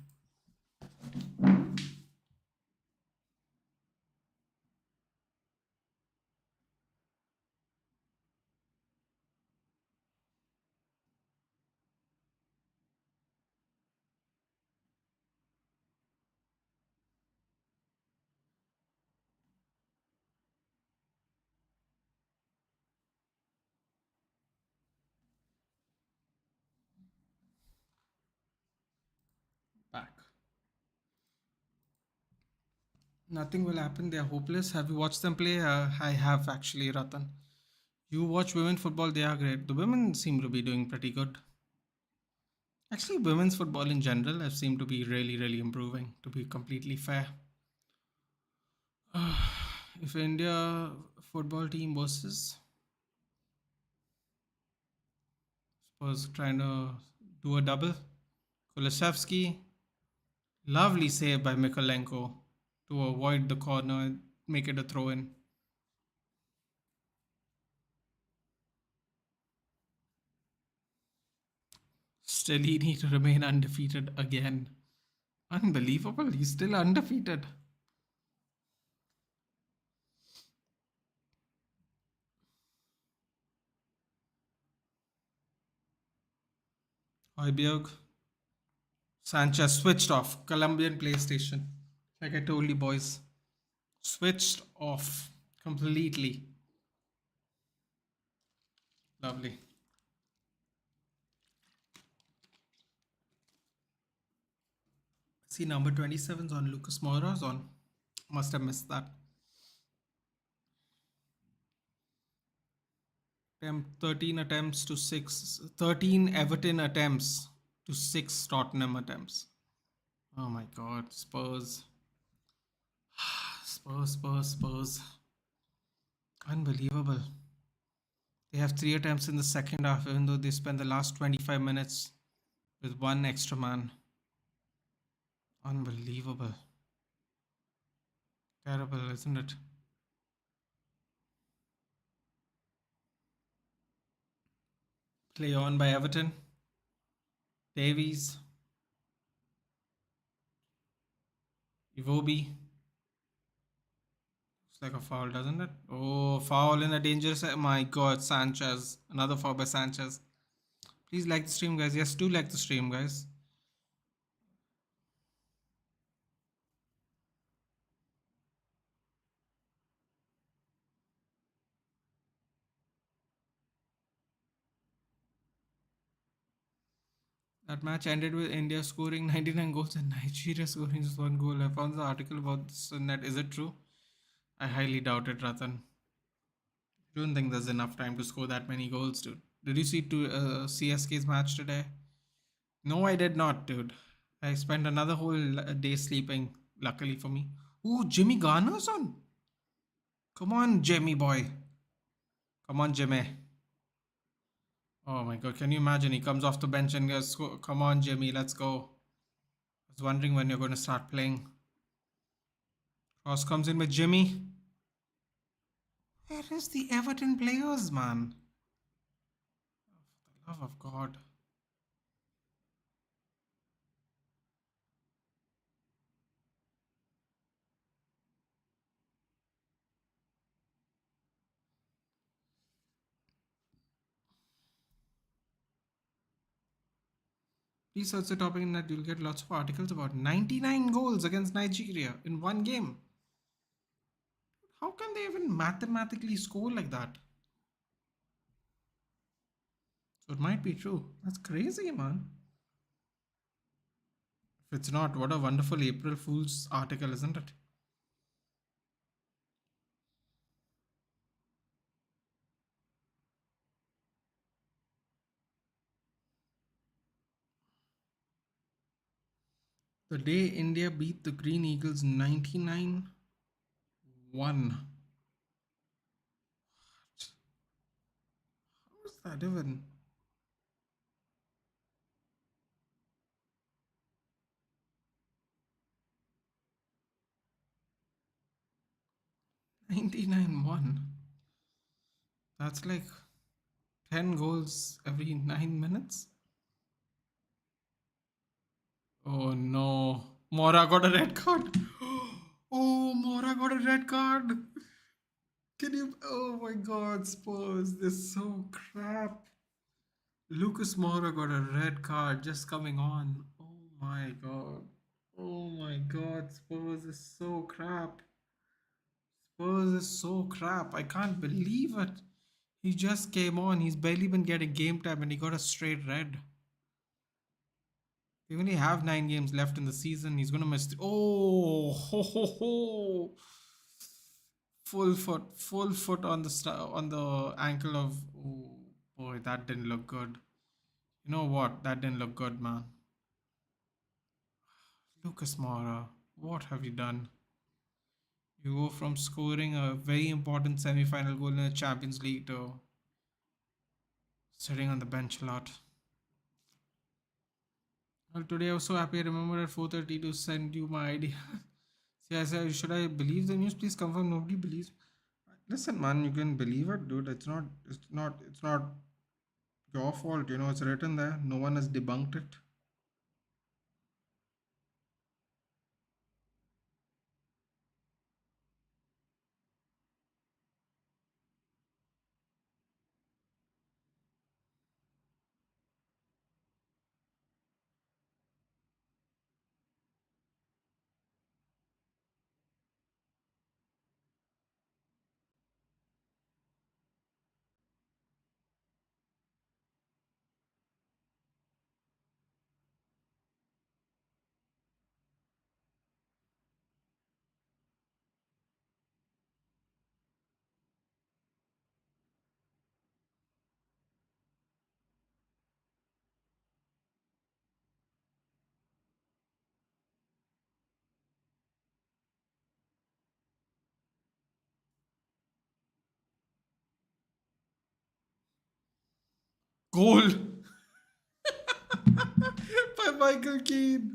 Back. Nothing will happen. They're hopeless. Have you watched them play? I have actually, Ratan. You watch women football, they are great. The women seem to be doing pretty good. Actually, women's football in general have seemed to be really, really improving, to be completely fair. If India football team versus Spurs trying to do a double, Kulusevski, lovely save by Mikolenko to avoid the corner and make it a throw in. Stellini to remain undefeated again. Unbelievable, he's still undefeated. Højbjerg. Sanchez switched off. Colombian PlayStation. Like I told you, boys. Switched off completely. Lovely. See, number 27's on. Lucas Moura's on. Must have missed that. 13 attempts to 6. 13 Everton attempts to 6 Tottenham attempts. Oh my god. Spurs. Spurs. Unbelievable. They have 3 attempts in the second half, even though they spent the last 25 minutes with 1 extra man. Unbelievable. Terrible, isn't it? Play on by Everton. Davies. Iwobi. Looks like a foul, doesn't it? Oh, foul in a dangerous. My god, Sanchez. Another foul by Sanchez. Please like the stream, guys. Yes, do like the stream, guys. That match ended with India scoring 99 goals and Nigeria scoring just 1 goal. I found the article about this in that. Is it true? I highly doubt it, Ratan. I don't think there's enough time to score that many goals, dude. Did you see CSK's match today? No, I did not, dude. I spent another whole day sleeping, luckily for me. Ooh, Jimmy Garner's on. Come on, Jimmy boy. Come on, Jimmy. Oh my god, can you imagine? He comes off the bench and goes, come on, Jimmy, let's go. I was wondering when you're going to start playing. Cross comes in with Jimmy. Where is the Everton players, man? For the love of God. Please search the topic in that you'll get lots of articles about 99 goals against Nigeria in one game. How can they even mathematically score like that? So it might be true. That's crazy, man. If it's not, what a wonderful April Fool's article, isn't it? The day India beat the Green Eagles 99-1. How was that even? 99-1. That's like 10 goals every 9 minutes. Oh no. Mora got a red card. Oh, Mora got a red card. Can you? Oh my god, Spurs. This is so crap. Lucas Moura got a red card just coming on. Oh my god. Oh my god, Spurs is so crap. Spurs is so crap. I can't believe it. He just came on. He's barely been getting game time and he got a straight red. They only have 9 games left in the season. He's gonna miss. Oh, ho, ho, ho. Full foot on the on the ankle of. Oh boy, that didn't look good. You know what? That didn't look good, man. Lucas Moura, what have you done? You go from scoring a very important semi-final goal in the Champions League to sitting on the bench a lot. Well, today I was so happy. I remember at 4:30 to send you my idea. See, I said, should I believe the news? Please confirm. Nobody believes. Listen, man, you can believe it, dude. It's not your fault. You know, it's written there. No one has debunked it. Goal by Michael Keane.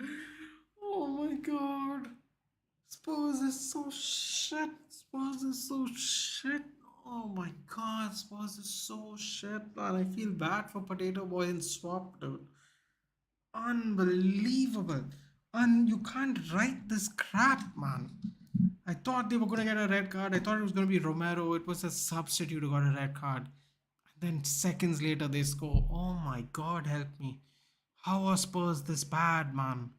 Oh my god. Spurs is so shit. Spurs is so shit. Oh my god, Spurs is so shit, man. I feel bad for Potato Boy and Swap, dude. Unbelievable. And you can't write this crap, man. I thought they were gonna get a red card. I thought it was gonna be Romero. It was a substitute who got a red card. And then seconds later they score. Oh my god, help me. How are Spurs this bad, man?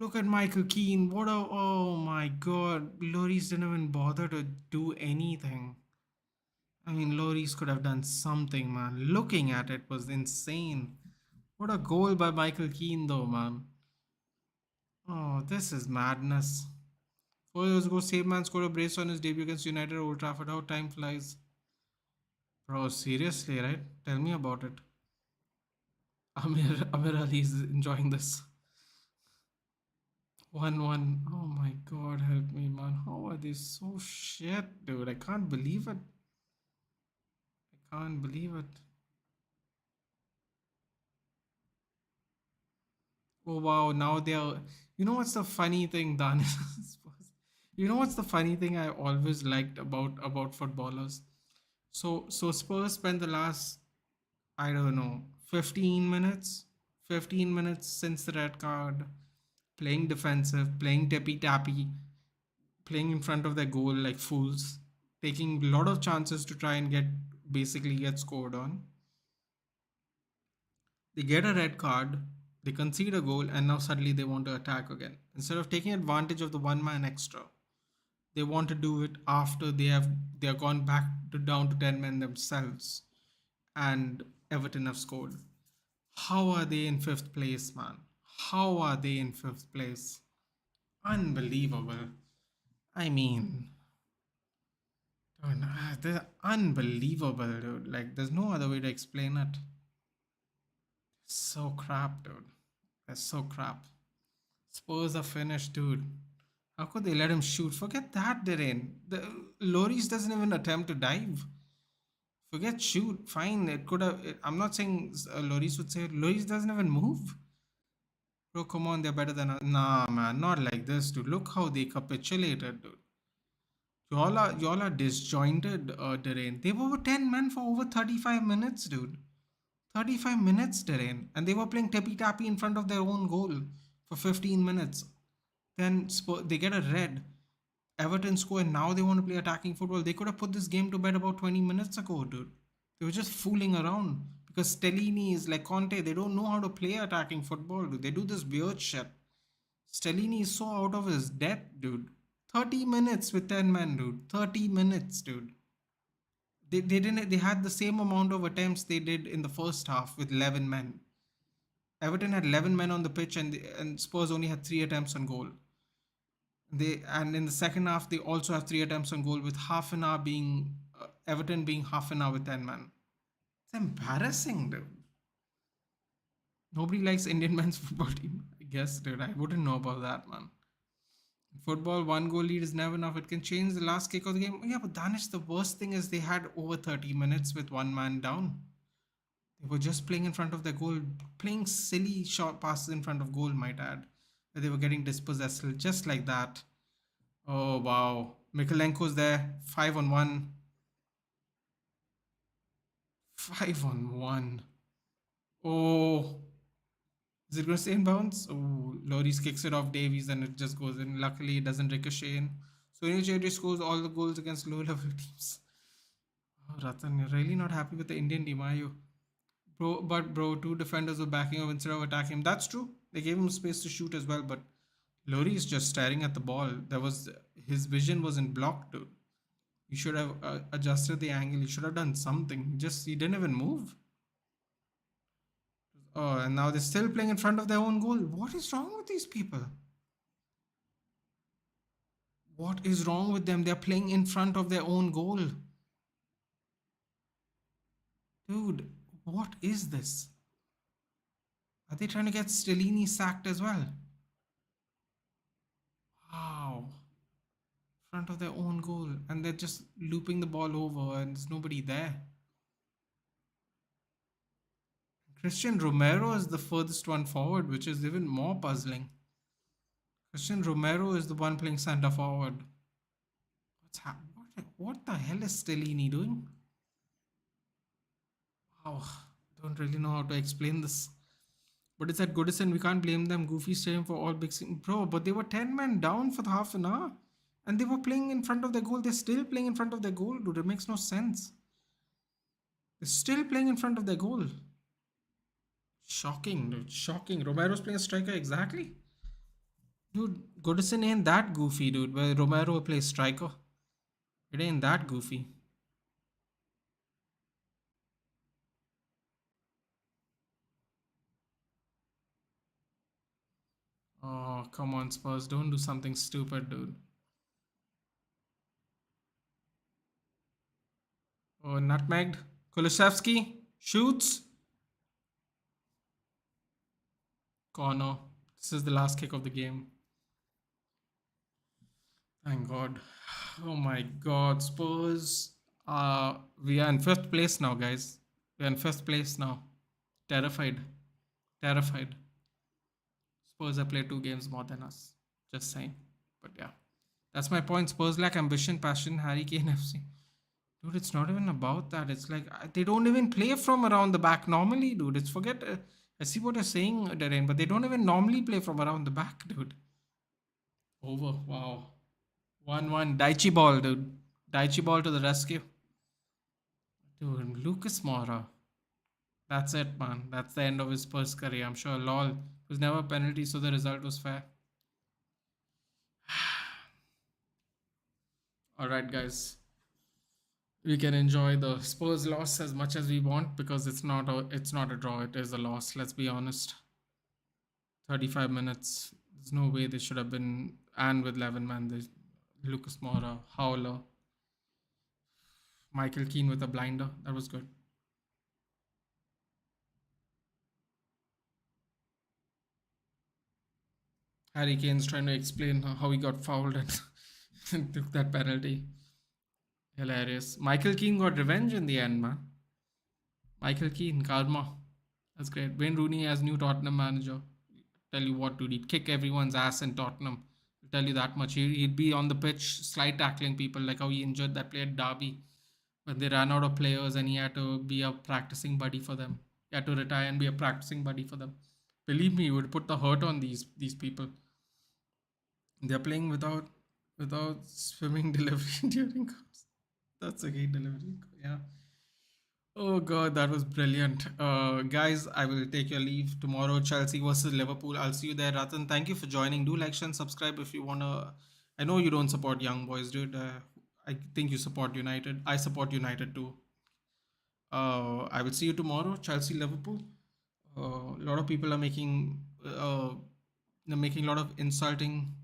Look at Michael Keane. What a. Oh my god. Lloris didn't even bother to do anything. I mean, Lloris could have done something, man. Looking at it was insane. What a goal by Michael Keane, though, man. Oh, this is madness. 4 years ago, same man scored a brace on his debut against United at Old Trafford. How time flies. Bro, seriously, right? Tell me about it. Amir Ali is enjoying this. 1-1. Oh my god, help me, man. How are they so shit, dude? I can't believe it. I can't believe it. Oh wow, now they're. You know what's the funny thing, Dan? You know what's the funny thing I always liked about footballers? So Spurs spent the last, I don't know, 15 minutes since the red card, playing defensive, playing tippy tappy, playing in front of their goal like fools, taking a lot of chances to try and basically get scored on. They get a red card, they concede a goal, and now suddenly they want to attack again. Instead of taking advantage of the one man extra, they want to do it after they have gone back to down to 10 men themselves, and Everton have scored. How are they in fifth place, man? How are they in fifth place? Unbelievable. I mean, dude, they're unbelievable, dude. Like, there's no other way to explain it. So crap, dude. That's so crap. Spurs are finished, dude. How could they let him shoot? Forget that, Derain. The Loris doesn't even attempt to dive. Forget shoot. Fine, it could have. I'm not saying Loris would say Loris doesn't even move. Bro, come on, they're better than us. Nah, man, not like this, dude. Look how they capitulated, dude. Y'all are disjointed, Derain. They were over 10 men for over 35 minutes, dude. 35 minutes, Derain. And they were playing tippy tappy in front of their own goal for 15 minutes. Then they get a red. Everton score and now they want to play attacking football. They could have put this game to bed about 20 minutes ago, dude. They were just fooling around because Stellini is like Conte. They don't know how to play attacking football, dude. They do this weird shit. Stellini is so out of his depth, dude. 30 minutes with 10 men, dude. 30 minutes, dude. They had the same amount of attempts they did in the first half with 11 men. Everton had 11 men on the pitch and Spurs only had 3 attempts on goal. And in the second half they also have 3 attempts on goal with half an hour being Everton being half an hour with 10 men. It's embarrassing, dude. Nobody likes Indian men's football team. I guess, dude. I wouldn't know about that, man. Football, one goal lead is never enough. It can change the last kick of the game. Yeah, but Danish, the worst thing is they had over 30 minutes with one man down. They were just playing in front of their goal, playing silly short passes in front of goal, might add. Where they were getting dispossessed just like that. Oh, wow. Mikalenko's there. 5-on-1. 5-on-1. Oh. Is it going to stay in bounds? Oh, Loris kicks it off Davies and it just goes in. Luckily, it doesn't ricochet in. So Cherry scores all the goals against low level teams. Oh, Ratan, you're really not happy with the Indian team, are you? Bro, two defenders were backing up instead of attacking him. That's true. They gave him space to shoot as well, but Lori is just staring at the ball. His vision wasn't blocked, dude. You should have adjusted the angle. You should have done something. He didn't even move. Oh, and now they're still playing in front of their own goal. What is wrong with these people? What is wrong with them? They're playing in front of their own goal. Dude, what is this? Are they trying to get Stellini sacked as well? Wow. Front of their own goal. And they're just looping the ball over and there's nobody there. Christian Romero is the furthest one forward, which is even more puzzling. Christian Romero is the one playing centre forward. What the hell is Stellini doing? Wow, don't really know how to explain this. But it's at Goodison, we can't blame them. Goofy staying for all big bro, but they were 10 men down for the half an hour. And they were playing in front of their goal. They're still playing in front of their goal, dude. It makes no sense. They're still playing in front of their goal. Shocking, dude. Shocking. Romero's playing a striker, exactly. Dude, Goodison ain't that goofy, dude. Where Romero plays striker. It ain't that goofy. Oh, come on, Spurs. Don't do something stupid, dude. Oh, nutmegged. Kulusevski shoots. Corner. This is the last kick of the game. Thank God. Oh my God. Spurs. We are in fifth place now, guys. We are in fifth place now. Terrified. Terrified. Spurs have played 2 games more than us. Just saying. But yeah. That's my point. Spurs lack ambition, passion, Harry Kane FC. Dude, it's not even about that. It's like they don't even play from around the back normally, dude. It's forget. I see what you're saying, Darren, but they don't even normally play from around the back, dude. Over. Wow. 1-1. Daichi ball, dude. Daichi ball to the rescue. Dude, Lucas Moura. That's it, man. That's the end of his Spurs career. I'm sure. Lol. It was never a penalty, so the result was fair. Alright, guys. We can enjoy the Spurs loss as much as we want because it's not a draw, it is a loss, let's be honest. 35 minutes. There's no way they should have been, and with 11 man, there's Lucas Moura, Howler, Michael Keane with a blinder. That was good. Harry Kane's trying to explain how he got fouled and, and took that penalty. Hilarious. Michael Keane got revenge in the end, man. Michael Keane, karma. That's great. Wayne Rooney as new Tottenham manager. Tell you what, dude, he'd kick everyone's ass in Tottenham. I'll tell you that much. He'd be on the pitch, slide tackling people, like how he injured that player Derby when they ran out of players and he had to be a practicing buddy for them. He had to retire and be a practicing buddy for them. Believe me, he would put the hurt on these people. They're playing without swimming delivery during course. That's a great delivery. Yeah. Oh god, that was brilliant. Guys, I will take your leave tomorrow. Chelsea versus Liverpool. I'll see you there, Ratan. Thank you for joining. Do like, share, and subscribe if you wanna. I know you don't support young boys, dude. I think you support United. I support United too. I will see you tomorrow. Chelsea Liverpool. A lot of people are making a lot of insulting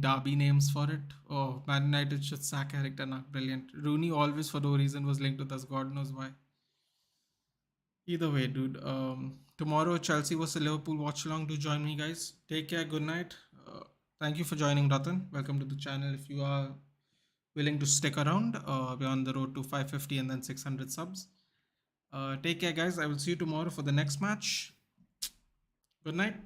derby names for it. Oh, Man United should sack Eric Ten Hag. Brilliant. Rooney always for no reason was linked with us. God knows why. Either way, dude. Tomorrow Chelsea versus Liverpool watch along. Do join me, guys. Take care. Good night. Thank you for joining, Ratan. Welcome to the channel. If you are willing to stick around, we're on the road to 550 and then 600 subs. Take care, guys. I will see you tomorrow for the next match. Good night.